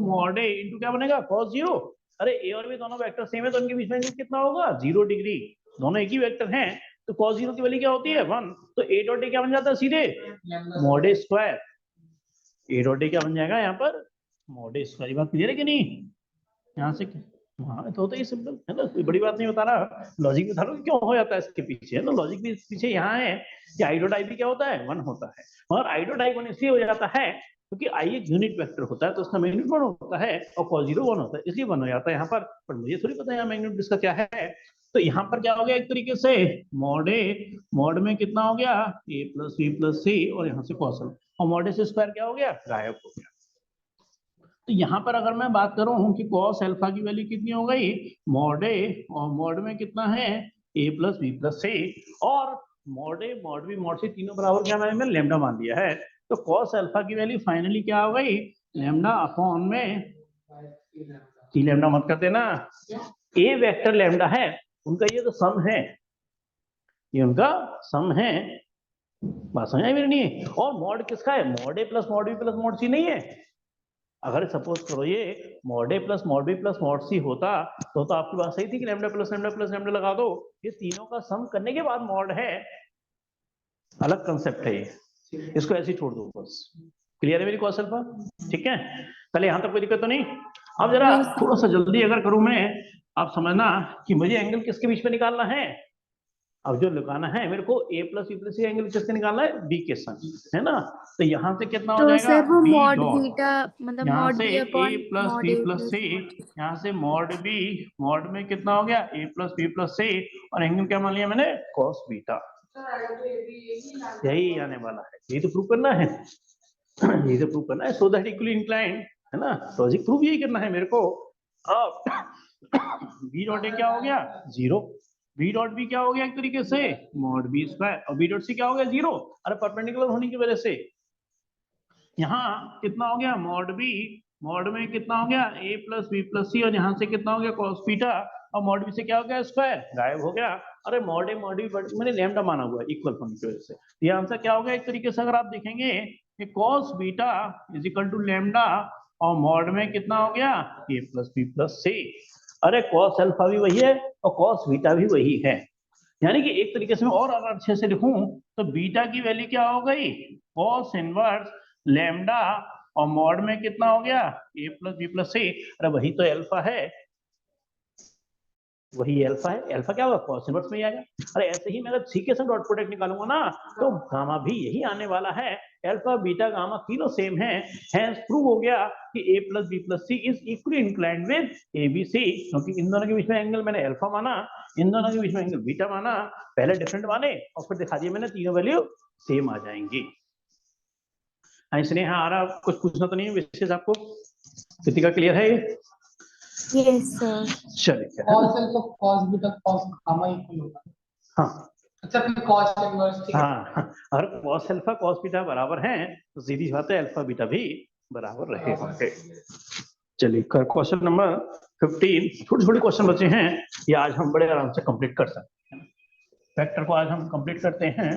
क्या बनेगा cos 0। अरे ए और बी दोनों वेक्टर सेम है तो उनके बीच में एंगल कितना होगा 0 डिग्री, दोनों एक ही वेक्टर हैं तो cos 0 की वैल्यू क्या होती है 1, तो ए डॉट ए क्या बन जाता है सीधे mod a square. A dot a क्या बन जाएगा यहाँ पर मॉड ए स्क्वायर। बात क्लियर है कि नहीं, यहाँ से हाँ तो होता ही सिंपल है ना, कोई बड़ी बात नहीं बता रहा, लॉजिक बता रहा हूँ क्यों हो जाता है इसके पीछे, है ना, लॉजिक भी पीछे यहाँ है कि आई डॉट आई भी क्या होता है 1 होता है, और आई डॉट आई 1 इसलिए हो जाता है क्योंकि आई एक यूनिट वेक्टर होता है तो उसका मैग्नीट्यूड 1 होता है और cos 0 1 होता है, इसलिए 1 हो जाता है यहाँ पर मुझे थोड़ी पता है यहाँ मैग्नीट्यूड इसका क्या है। तो यहाँ पर क्या हो गया एक तरीके से मॉड ए, मॉड में कितना हो गया ए प्लस बी प्लस सी, और यहाँ से cos, और मॉड ए से स्क्वायर क्या हो गया गायब हो गया। तो यहाँ पर अगर मैं बात करूं कि cos अल्फा की वैल्यू कितनी हो गई मॉड ए, और मॉड में कितना है a प्लस बी प्लस सी, और मॉड ए मॉड बी मॉड सी तीनों बराबर क्या मैंने लैम्डा मान लिया है, तो cos अल्फा की वैल्यू फाइनली क्या हो गई लैम्डा अपॉन में टी लैम्डा मत कर देना, ए वेक्टर लैम्डा है उनका, ये तो सम है, ये उनका सम है, बात समझ आई मेरी नहीं। और मॉड किसका है mod a plus mod b plus mod c नहीं है, अगर सपोज करो ये mod a plus mod b plus mod c होता तो आपकी बात सही थी कि लैम्डा प्लस लैम्डा लगा दो, ये तीनों का सम करने के बाद मॉड है, अलग कंसेप्ट है ये, इसको ऐसे ही छोड़ दो बस। क्लियर है मेरी cos अल्फा, ठीक है, पहले यहाँ तक कोई दिक्कत तो नहीं। अब जरा थोड़ा सा जल्दी अगर करूं मैं, आप समझना कि मुझे एंगल किसके बीच में निकालना है, अब जो लगाना है मेरे को a plus B plus C angle किससे निकालना है b के संग, है ना, तो यहाँ से कितना हो तो जाएगा सर वो b मॉड डॉट, बीटा मतलब यहाँ मॉड से b a upon plus mod b a plus c, यहाँ से मॉड b, मॉड में कितना हो गया a प्लस बी प्लस सी, और एंगल क्या मान लिया मैंने cos बीटा, यही आने वाला है, यही तो प्रूव करना है यही तो प्रूव करना है, सो दैट इक्वली इंक्लाइंड, है ना, लॉजिक प्रूव यही करना है मेरे को। अब b डॉट ए क्या हो गया 0, b डॉट बी क्या हो गया एक तरीके से मॉड बी स्क्वायर, और b डॉट सी क्या हो गया 0, अरे परपेंडिकुलर होने की वजह से यहाँ कितना हो गया मॉड बी, मॉड में कितना हो गया a प्लस बी प्लस सी, और यहाँ से कितना हो गया cos बीटा, और मॉड बी से क्या हो गया स्क्वायर गायब हो गया, अरे मॉड ए मॉड बी मैंने लैम्डा माना हुआ है इक्वल होने की वजह से, ये आंसर क्या होगा एक तरीके से अगर आप देखेंगे कि cos beta is equal to lambda, और मॉड में कितना हो गया a plus B plus C, अरे cos अल्फा भी वही है और cos बीटा भी वही है, यानी कि एक तरीके से मैं और अगर अच्छे से लिखूं तो बीटा की वैल्यू क्या हो गई cos इनवर्स लैम्डा, और मॉड में कितना हो गया a plus B plus C, अरे वही तो अल्फा है, वही अल्फा है, अल्फा क्या होगा cos इनवर्स में ही आएगा। अरे ऐसे ही मैं अगर सी के संग डॉट प्रोडक्ट निकालूंगा ना तो गामा भी यही आने वाला है, अल्फा बीटा गामा तीनों सेम है, हेंस प्रूव हो गया कि a plus B plus C is equally inclined with A B C, क्योंकि इन दोनों के बीच में एंगल मैंने अल्फा माना, इन दोनों के बीच में एंगल बीटा माना, पहले डिफरेंट माने और फिर दिखा दिया मैंने तीनों वैल्यू सेम आ जाएंगी। इसलिए हाँ आ रहा, कुछ पूछना तो नहीं है विशेष आपको, कृतिका क्लियर है ये? Yes sir. चलिए cos alpha cos beta cos gamma equal होगा, हाँ अच्छा फिर cos इनवर्स ठीक है। हाँ, अगर cos अल्फा cos बीटा बराबर हैं तो सीधी बात है अल्फा बीटा भी बराबर रहे होंगे। चलिए क्वेश्चन नंबर 15, छोटे छोटे क्वेश्चन बचे हैं, ये आज हम बड़े आराम से कंप्लीट कर सकते हैं, फैक्टर को आज हम कंप्लीट करते हैं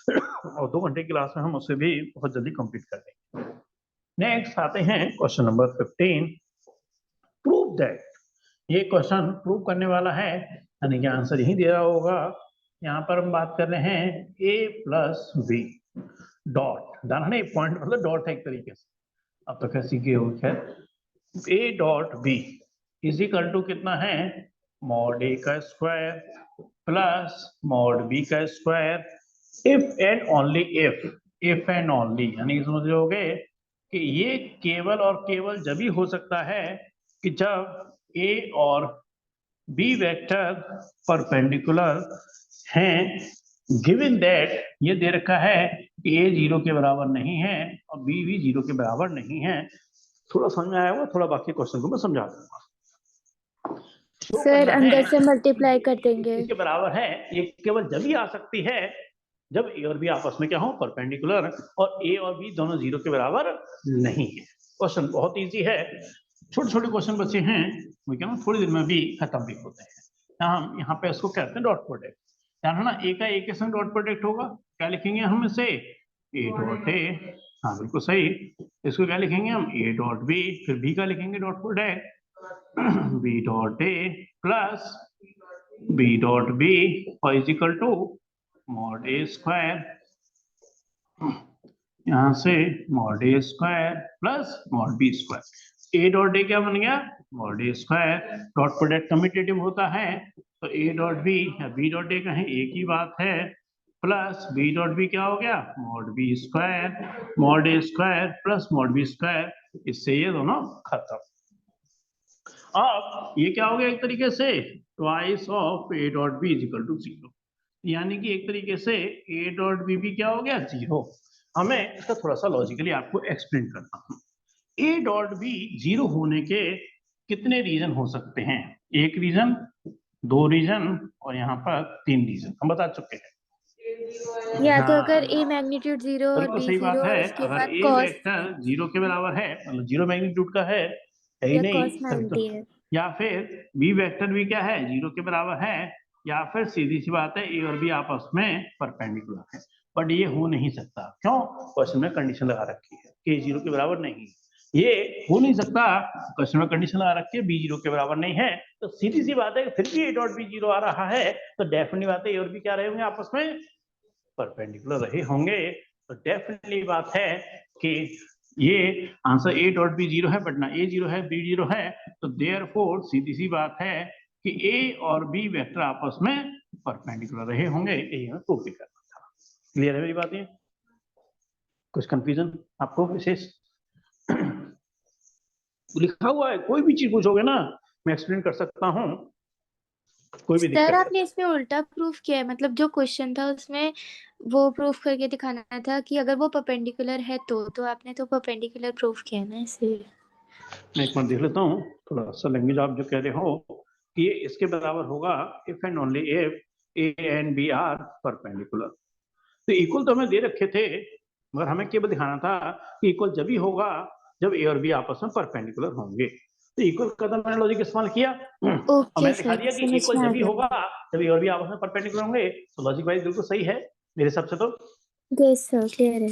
और 2 घंटे की क्लास में हम उसे भी बहुत जल्दी कंप्लीट कर देंगे। नेक्स्ट आते हैं क्वेश्चन नंबर 15, प्रूव दैट, ये क्वेश्चन प्रूव करने वाला है, यानी कि आंसर यही दे रहा होगा। यहाँ पर हम बात कर रहे हैं a प्लस बी डॉट, दाना नहीं पॉइंट मतलब डॉट है एक तरीके से, अब तो कैसी के हो खैर, a dot B is equal to कितना है मॉड ए का स्क्वायर प्लस मॉड बी का square, if and only if and only, यानी कि समझ रहे कि ये केवल और केवल जब ही हो सकता है कि जब ए और बी वेक्टर परपेंडिकुलर हैं, गिवन दैट ये दे रखा है कि ए 0 के बराबर नहीं है और बी भी 0 के बराबर नहीं है। थोड़ा समझ में आया होगा, थोड़ा बाकी क्वेश्चन को मैं समझा दूंगा। सर अंदर से मल्टीप्लाई कर देंगे। इसके बराबर है, ये केवल जब ही आ सकती है जब ए और बी आपस में क्या हो, परपेंडिकुलर, और ए और बी दोनों 0 के बराबर नहीं है। क्वेश्चन बहुत इजी है, छोटे छोटे क्वेश्चन बचे हैं, मैं कह रहा हूँ थोड़ी देर में भी खत्म भी होते हैं। हम यहाँ पे इसको कहते हैं डॉट प्रोडक्ट। ध्यान रखना, ए का ए के संग डॉट प्रोडक्ट होगा, क्या लिखेंगे हम इसे, ए डॉट ए, हाँ बिल्कुल सही। इसको क्या लिखेंगे हम, ए डॉट बी, फिर बी का लिखेंगे डॉट प्रोडक्ट बी डॉट ए प्लस बी डॉट बी और is equal to mod a square, यहाँ से mod a square plus mod b square. A dot a क्या बन गया, mod a square, dot product commutative होता है तो ए डॉट बी या बी डॉट ए कहें एक ही बात है, प्लस बी डॉट बी क्या हो गया, mod b square, mod a square plus mod b square, इससे ये दोनों खत्म। अब ये क्या हो गया, एक तरीके से twice of A dot B is equal to 0, यानी कि एक तरीके से ए डॉट बी भी क्या हो गया, 0। हमें इसका थोड़ा सा लॉजिकली आपको एक्सप्लेन करता हूँ। ए डॉट बी 0 होने के कितने रीजन हो सकते हैं, एक रीजन, दो रीजन और यहाँ पर 3 रीजन हम बता चुके हैं। या तो हाँ, अगर ए मैग्नीट्यूड 0 और बिल्कुल बी सही 0 बात और है। उसके अगर बाद ए कॉस वेक्टर 0 के बराबर है, मतलब 0 मैग्नीट्यूड का है ही या नहीं, कॉस तभी तो। 90 है। या फिर बी वेक्टर भी क्या है, 0 के बराबर है, या फिर सीधी सी बात है ए और बी आपस में परपेंडिकुलर है। बट ये हो नहीं सकता, क्यों, क्वेश्चन में कंडीशन लगा रखी है कि 0 के बराबर नहीं, ये हो नहीं सकता, क्वेश्चन में कंडीशन लगा रखी है बी 0 के बराबर नहीं है, तो सीधी सी बात है फिर भी ए डॉट बी 0 आ रहा है, तो डेफिनेटली बात है ए और बी क्या रहे होंगे, आपस में परपेंडिकुलर रहे होंगे। तो डेफिनेटली बात है कि ये आंसर ए डॉट बी 0 है, बट ना ए 0 है बी 0 है, तो देयरफॉर सीधी सी बात है कि ए और बी वेक्टर आपस में परपेंडिकुलर रहे होंगे, यही हमें प्रूव भी करना था। क्लियर है मेरी बात, ये कुछ कंफ्यूजन आपको विशेष लिखा हुआ है, कोई भी चीज पूछोगे ना मैं एक्सप्लेन कर सकता हूँ, कोई भी सर दिक्कत आपने इसमें उल्टा प्रूफ किया है, मतलब जो क्वेश्चन था उसमें वो प्रूफ करके दिखाना था कि अगर वो परपेंडिकुलर है तो आपने तो परपेंडिकुलर प्रूफ किया ना, इसलिए। मैं एक बार देख लेता हूँ थोड़ा सा लैंग्वेज आप जो कह रहे हो कि ये इसके बराबर होगा if and only if A and B are perpendicular. तो इक्वल तो हमें दे रखे थे, मगर हमें केवल दिखाना था कि इक्वल जब ही होगा जब ए और बी आपस में परपेंडिकुलर होंगे। तो इक्वल का तो मैंने लॉजिक इस्तेमाल किया और मैंने दिखा दिया कि इक्वल जब ही होगा जब ए और बी आपस में परपेंडिकुलर होंगे, तो लॉजिक वाइज बिल्कुल सही है मेरे हिसाब से। तो यस सर, क्लियर है।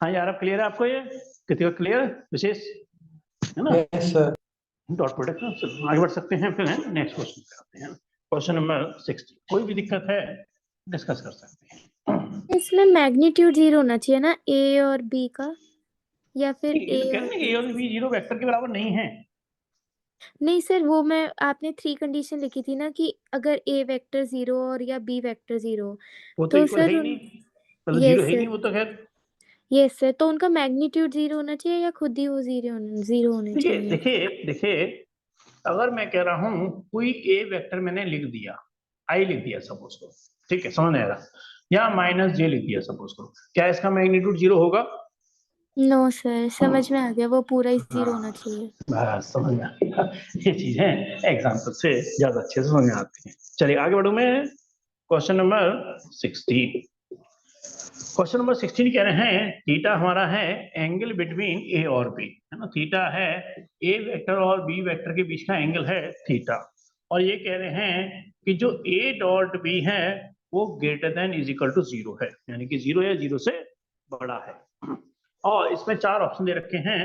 हाँ यार, अब क्लियर है आपको, ये कितने का क्लियर विशेष है ना, यस सर। डॉट प्रोडक्ट आगे बढ़ सकते हैं। फिर नेक्स्ट क्वेश्चन पे आते हैं, क्वेश्चन नंबर 60। कोई भी दिक्कत है डिस्कस कर सकते हैं। इसमें मैग्नीट्यूड 0 होना चाहिए ना ए और बी का, या फिर ये तो कहते हैं कि ए और बी 0 वेक्टर के बराबर नहीं है। नहीं सर, वो मैं आपने 3 कंडीशन लिखी थी ना कि अगर ए वेक्टर 0 और या बी वेक्टर 0, वो तो तो इक्वल है सर ही नहीं, मतलब 0 यस है ही सर, नहीं वो तो। खैर यस सर, तो उनका मैग्नीट्यूड 0 होना चाहिए या खुद ही वो 0 होने देखिए चाहिए? देखिए देखिए, अगर मैं कह रहा हूँ कोई ए वेक्टर मैंने लिख दिया, आई लिख दिया सपोज को, ठीक है समझ नहीं आ रहा, या माइनस जे लिख दिया सपोज को, क्या इसका मैग्नीट्यूड 0 होगा? नो सर, समझ में आ गया, वो पूरा ही 0 होना चाहिए। बस समझ में आ गया, ये चीजें एग्जाम्पल से ज्यादा अच्छे से समझ में आती हैं। चलिए आगे बढ़ूं मैं, क्वेश्चन नंबर 16। क्वेश्चन नंबर 16 कह रहे हैं थीटा हमारा है एंगल बिटवीन ए और बी, है ना, थीटा है ए वेक्टर और बी वेक्टर के बीच का एंगल है थीटा, और ये कह रहे हैं कि जो ए डॉट बी है वो greater than is equal to 0 है, यानी कि 0 या 0 से बड़ा है। और इसमें 4 ऑप्शन दे रखे हैं,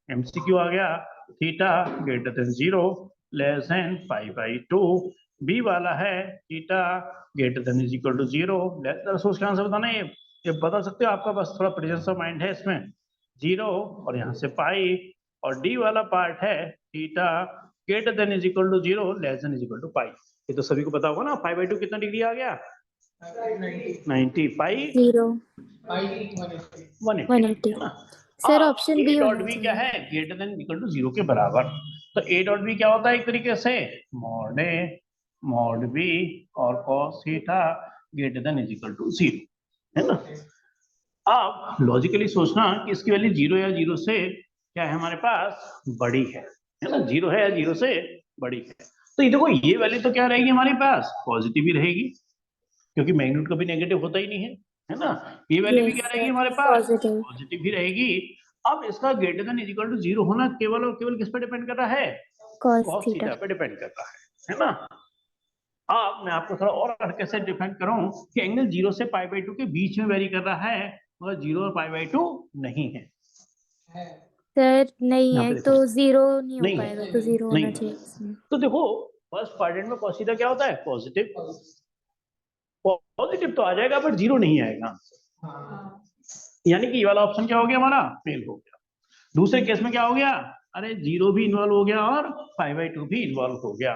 एमसीक्यू आ गया, theta greater than 0 less than π/2, b वाला है theta greater than is equal to 0 less than, सोच के आंसर बताना, ये बता सकते हो, आपका बस थोड़ा प्रेजेंस ऑफ माइंड है इसमें, 0 और यहाँ से पाई, और डी वाला पार्ट है theta greater than is equal to 0 less than is equal to pi. ये तो सभी को पता होगा ना, पाई बाई 2 कितना डिग्री आ गया? 90 पाई 0 180 180। है ना। Sir option B a dot होना बी क्या चाहिए। है? ग्रेटर देन इक्वल टू 0 के बराबर। तो a डॉट बी क्या होता है? एक तरीके से मॉड a मॉड b और cos theta greater than is equal to 0 है ना। अब लॉजिकली सोचना कि इसकी वैल्यू 0 या 0 से क्या है हमारे पास? बड़ी है ना। 0 है या 0 से बड़ी है। तो ये देखो, ये वैल्यू तो क्या रहेगी हमारे पास? पॉजिटिव ही रहेगी, क्योंकि मैग्नीट्यूड कभी नेगेटिव होता ही नहीं है ना। ये वैल्यू भी यस क्या रहेगी सर, हमारे पास? पॉजिटिव। पॉजिटिव ही रहेगी। अब इसका greater than is equal to 0 होना केवल और केवल किस पे डिपेंड कर रहा है? cos cos theta. थीटा पे डिपेंड कर रहा है ना। अब मैं आपको थोड़ा और हल्के से डिफाइन करूं कि एंगल 0 से पाई बाई 2 के बीच में वेरी कर रहा है, मगर 0 और पाई बाई 2 नहीं है। सर नहीं यहाँ है पे देखो, तो 0 नहीं हो नहीं है, पाएगा, तो 0 नहीं होना है। चाहिए इसमें। तो देखो, फर्स्ट क्वाड्रेंट में cos थीटा क्या होता है? पॉजिटिव। पॉजिटिव तो आ जाएगा बट 0 नहीं आएगा, यानी कि ये वाला ऑप्शन क्या हो गया हमारा? फेल हो गया। दूसरे केस में क्या हो गया? अरे 0 भी इन्वॉल्व हो गया और पाई बाई 2 भी इन्वॉल्व हो गया।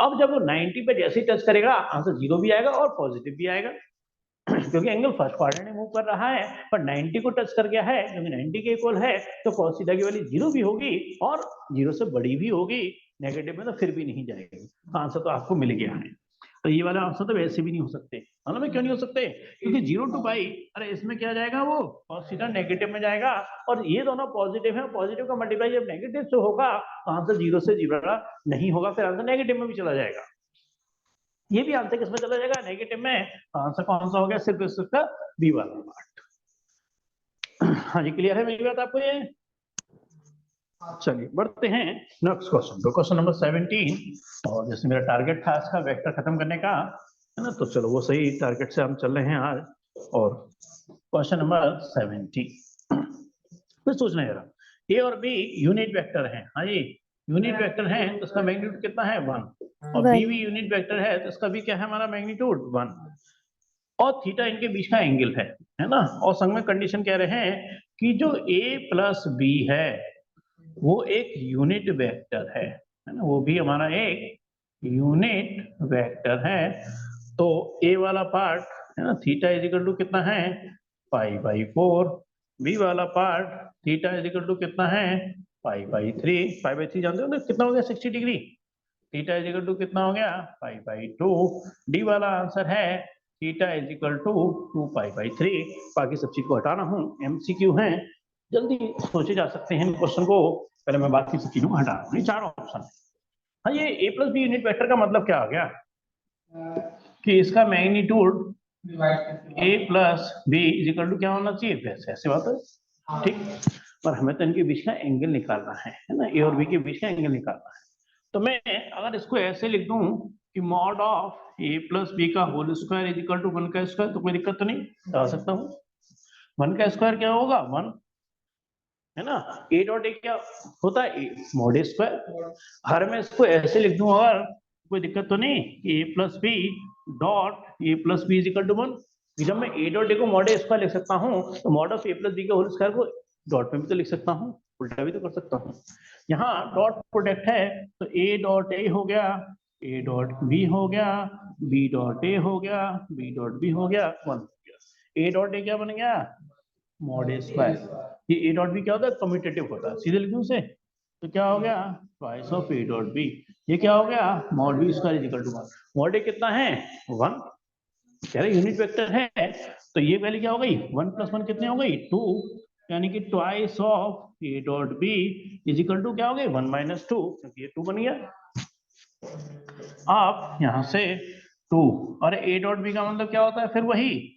अब जब वो 90 पे जैसे ही टच करेगा, आंसर 0 भी आएगा और पॉजिटिव भी आएगा, क्योंकि एंगल फर्स्ट क्वाड्रेंट में मूव कर रहा है, पर 90 को टच कर गया है, क्योंकि 90 के इक्वल है, तो cos थीटा की वैल्यू 0 भी होगी और 0 से बड़ी भी होगी। नेगेटिव में तो फिर भी नहीं जाएगी। आंसर तो आपको मिल गया है। तो ये वाला आंसर तो वैसे भी नहीं हो सकते। मालूम है क्यों नहीं हो सकते? क्योंकि 0 टू पाई, अरे इसमें क्या जाएगा? वो cos थीटा नेगेटिव में जाएगा, और ये दोनों पॉजिटिव है। पॉजिटिव का मल्टीप्लाई जब नेगेटिव से होगा तो आंसर 0 से 0 नहीं होगा, फिर आंसर नेगेटिव में भी चला जाएगा। ये भी आंसर किसमें चला जाएगा? नेगेटिव में। आंसर कौन सा हो गया? सिर्फ इसका बी वाला पार्ट। हाँ जी, क्लियर है मेरी बात आपको ये? चलिए बढ़ते हैं नेक्स्ट क्वेश्चन तो क्वेश्चन नंबर 17। और जैसे मेरा टारगेट था इसका वेक्टर खत्म करने का, है ना, तो चलो वो सही टारगेट से हम चल रहे हैं आज। और क्वेश्चन नंबर 17 फिर सोचना जरा, ए और बी यूनिट वेक्टर हैं। हाँ जी, यूनिट वेक्टर है तो इसका मैग्नीट्यूड कितना है? 1। और बी भी यूनिट वेक्टर है तो इसका भी क्या है हमारा? मैग्नीट्यूड 1। और थीटा इनके बीच का एंगल है ना। और संग में कंडीशन कह रहे हैं कि जो a प्लस बी है वो एक यूनिट वेक्टर है ना। वो भी हमारा एक यूनिट वेक्टर है। तो a वाला पार्ट है ना, थीटा इज इक्वल टू कितना है? Pi by 4। बी वाला part theta is equal to कितना है? Pi by 3। पाई बाई 3 जानते हो ना कितना हो गया? 60 degree. Theta is equal to कितना हो गया? Pi by 2। डी वाला आंसर है theta is equal to 2 pi by 3। बाकी सब चीज को हटाना हूँ, एमसीक्यू है, जल्दी सोचे जा सकते हैं इन क्वेश्चन को। पहले मैं बाकी सब चीजों को हटा रहा हूँ। ये 4 ऑप्शन है। हाँ, ये a plus B unit vector का मतलब क्या आ गया? कि इसका magnitude a plus B is equal to क्या होना चाहिए? वैसे ऐसे बात है, ठीक। पर हमें तो इनके बीच का एंगल निकालना है ना, a और b के बीच का एंगल निकालना है। तो मैं अगर इसको ऐसे लिख दूं कि mod of a plus B का whole square is equal to 1 का स्क्वायर, तो कोई दिक्कत तो नहीं, लगा सकता हूँ। 1 का स्क्वायर क्या होगा? 1 है ना। a डॉट ए क्या होता है? Mod a square. हर मैं इसको ऐसे लिख दूं अगर, कोई दिक्कत तो नहीं, a plus B dot A plus B is equal to 1। जब मैं a डॉट ए को मॉड ए स्क्वायर लिख सकता हूँ, तो mod of a plus B का होल स्क्वायर को डॉट में भी तो लिख सकता हूँ, उल्टा भी तो कर सकता हूँ। यहाँ डॉट प्रोडक्ट है तो a डॉट ए हो गया, a डॉट बी हो गया, b डॉट ए हो गया, b डॉट बी हो गया, 1 हो गया। a डॉट ए क्या बन गया? Mod a square. ये a डॉट बी क्या होता है? कम्यूटेटिव होता है, सीधे लिखूं से तो क्या हो गया? Twice of a dot b. ये क्या हो गया? Mod b square is equal to 1। Mod a कितना है? 1। कह रहे यूनिट वेक्टर है, तो ये वैल्यू क्या हो गई? 1 प्लस 1 कितनी हो गई? 2, यानी कि twice of a dot B is equal to क्या हो गई? 1 माइनस 2, क्योंकि ये 2 बन गया। आप यहां से 2 और a डॉट बी का मतलब क्या होता है? फिर वही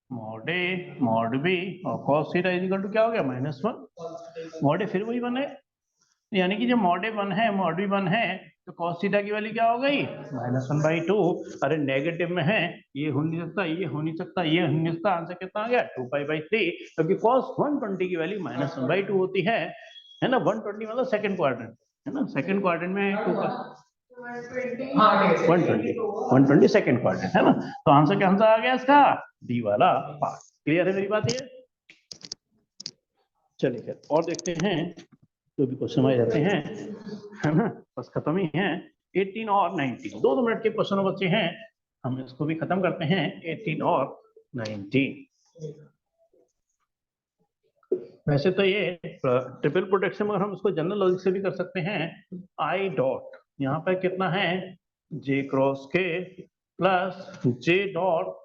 मॉड ए मॉड बी और cos theta is equal to क्या हो गया? -1। मॉड ए फिर वही 1 है, यानी कि जब मॉड ए 1 है मॉड बी 1 है, तो cos थीटा की वैल्यू क्या हो गई? -1/2। अरे नेगेटिव में है, ये हो नहीं सकता, ये हो नहीं सकता, ये हो नहीं सकता। आंसर कितना आ गया? 2π/3, क्योंकि cos 120 की वैल्यू -1/2 होती है ना। 120 मतलब सेकंड क्वाड्रेंट है ना। सेकंड क्वाड्रेंट में 120 सेकंड क्वाड्रेंट है ना। तो आंसर क्या आंसर आ गया इसका? डी वाला पार्ट। क्लियर है मेरी बात? ये चलिए फिर और देखते हैं जो भी क्वेश्चन हमारे रहते हैं, है ना, बस खत्म ही है। 18 और 19 2 मिनट के क्वेश्चन बचे हैं, हम इसको भी खत्म करते हैं। 18 और 19 वैसे तो ये ट्रिपल प्रोटेक्शन में हम इसको जनरल लॉजिक से भी कर सकते हैं। आई डॉट यहाँ पर कितना है, जे क्रॉस के प्लस जे डॉट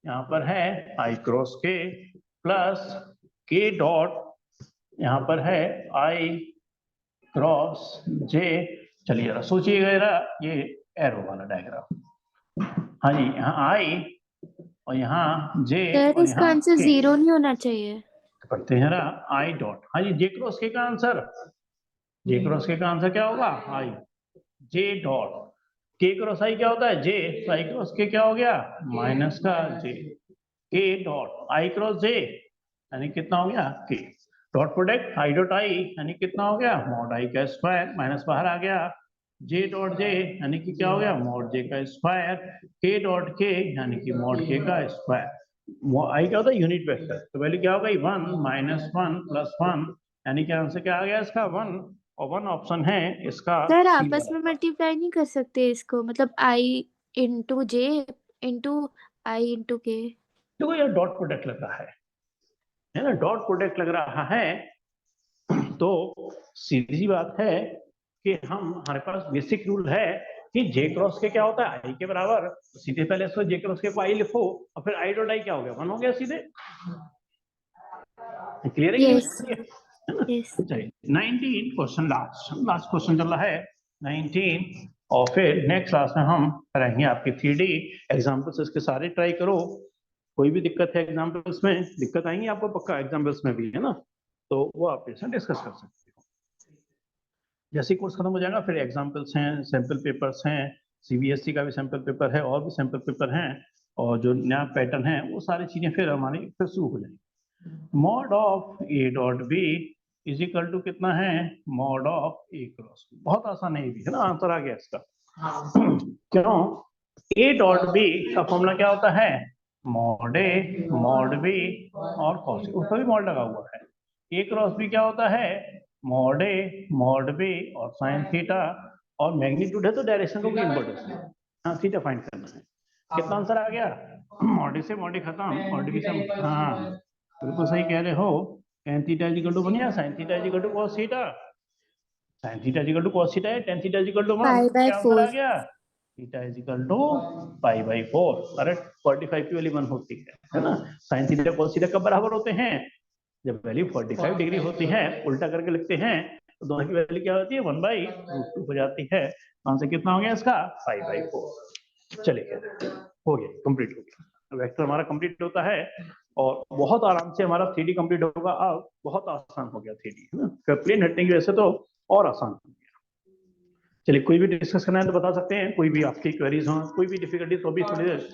यहाँ पर है आई क्रॉस के प्लस के डॉट यहाँ पर है आई क्रॉस जे। चलिए जरा सोचिएगा जरा, ये एरो वाला डायग्राम, हाँ जी, यहाँ आई और यहाँ जे सर और इसका यहाँ आंसर के। 0 नहीं होना चाहिए। पढ़ते हैं ना, आई डॉट, हाँ जी, जे क्रॉस के का आंसर, जे क्रॉस के का आंसर क्या होगा, आई जे डॉट के क्रॉस आई क्या होता है, जे, तो आई क्रॉस के क्या हो गया, माइनस का जे, के डॉट आई क्रॉस जे यानी कितना हो गया, के dot product I dot I यानी कितना हो गया, मॉड आई का स्क्वायर, माइनस बाहर आ गया, जे डॉट जे यानी कि क्या हो गया, मॉड जे का स्क्वायर, के डॉट के यानी कि मॉड के का स्क्वायर। आई क्या होता है, यूनिट वेक्टर, तो वैल्यू क्या होगा, 1 माइनस 1 प्लस 1 यानी कि आंसर क्या आ गया इसका 1, और 1 ऑप्शन है इसका सर सी आपस में वाला। मल्टीप्लाई नहीं कर सकते इसको, मतलब आई इंटू जे इंटू आई इंटू के। देखो ये डॉट प्रोडक्ट लग रहा है ना, डॉट प्रोडक्ट लग रहा है, तो सीधी सी बात है कि हमारे पास बेसिक रूल है कि जे क्रॉस के क्या होता है, आई के बराबर, तो सीधे पहले इसको जे क्रॉस के को आई लिखो और फिर आई डॉट आई क्या हो गया, 1 हो गया सीधे। क्लियर है कि यस नहीं, है ना। यस। चलिए 19 क्वेश्चन, लास्ट क्वेश्चन चल रहा है 19, और फिर नेक्स्ट क्लास में हम करेंगे आपकी 3D एग्जाम्पल्स, इसके सारे ट्राई करो, कोई भी दिक्कत है एग्जाम्पल्स में, दिक्कत आएंगी आपको पक्का एग्जाम्पल्स में भी, है ना, तो वो आप इसमें डिस्कस कर सकते हो। जैसे कोर्स खत्म हो जाएगा फिर एग्जाम्पल्स हैं, सैंपल पेपर्स हैं, सीबीएसई का भी सैंपल पेपर है और भी सैंपल पेपर हैं, और जो नया पैटर्न है वो सारी चीजें फिर हमारी फिर शुरू हो जाएंगी। Mod of A dot B is equal to कितना है, मॉड ऑफ ए क्रॉस, बहुत आसान है ये भी, है ना, आंसर आ गया इसका। क्यों, ए डॉट बी का फॉर्मूला क्या होता है, मॉड ए मॉड बी और कॉस, उसका भी मॉड लगा हुआ है। ए क्रॉस बी क्या होता है, मॉड ए मॉड बी और साइन थीटा, और मैग्नीट्यूड है तो डायरेक्शन को भी इम्पोर्टेंस है, हाँ थीटा फाइंड करना है। कितना आंसर आ गया, मॉड ए से मॉड ए खत्म, मॉड बी से, हाँ बिल्कुल सही कह रहे हो, tan theta is equal to बन गया sin theta is equal to cos theta, sin theta is equal to cos theta है, tan theta is equal to 1, pi by क्या आंसर आ 4। गया, theta is equal to pi by 4। अरे 45 की value 1 होती है ना, sin थीटा cos थीटा कब बराबर होते हैं, जब वैल्यू 45 डिग्री होती है, उल्टा करके लिखते हैं तो दोनों की वैल्यू क्या होती है, 1/√2 हो जाती है। आंसर कितना हो गया इसका, 5/4। चलिए हो गया, कंप्लीट हो गया, वेक्टर हमारा कंप्लीट होता है और बहुत आराम से हमारा 3D कंप्लीट होगा। अब बहुत आसान हो गया 3D, है ना, प्लेन हटने की वजह से तो और आसान हो गया। चलिए कोई भी डिस्कस करना है तो बता सकते हैं, कोई भी आपकी क्वेरीज हो, कोई भी डिफिकल्टीज हो भी थोड़ी देर।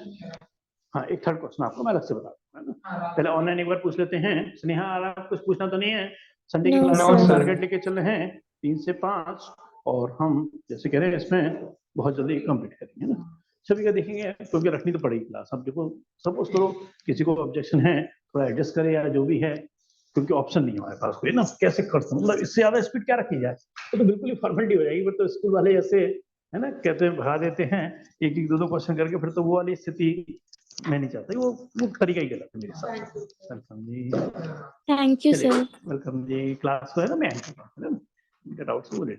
हाँ एक थर्ड क्वेश्चन आपको मैं अलग से बता दूंगा, है ना, पहले ऑनलाइन एक बार पूछ लेते हैं। स्नेहा आप कुछ पूछना तो नहीं है, संडे की No, क्लास No, में sir. टारगेट लेके चल रहे हैं 3 से 5, और हम जैसे कह रहे हैं इसमें बहुत जल्दी कंप्लीट करेंगे, है ना, सभी का देखेंगे क्योंकि रखनी तो पड़ेगी क्लास। अब देखो सपोज करो किसी को ऑब्जेक्शन है, थोड़ा एडजस्ट करे या जो भी है, क्योंकि ऑप्शन नहीं है हमारे पास कोई ना, कैसे कर सकते, मतलब इससे ज्यादा स्पीड क्या रखी जाए, तो बिल्कुल ही फॉर्मेलिटी हो जाएगी। फिर तो स्कूल वाले ऐसे, है ना, कहते हैं भगा देते हैं एक एक दो क्वेश्चन करके, फिर तो वो वाली स्थिति मैं नहीं चाहता, वो तरीका ही गलत है मेरे हिसाब से। वेलकम जी, थैंक यू चलिए सर। वेलकम जी, क्लास को है ना मैं डाउट्स बोले।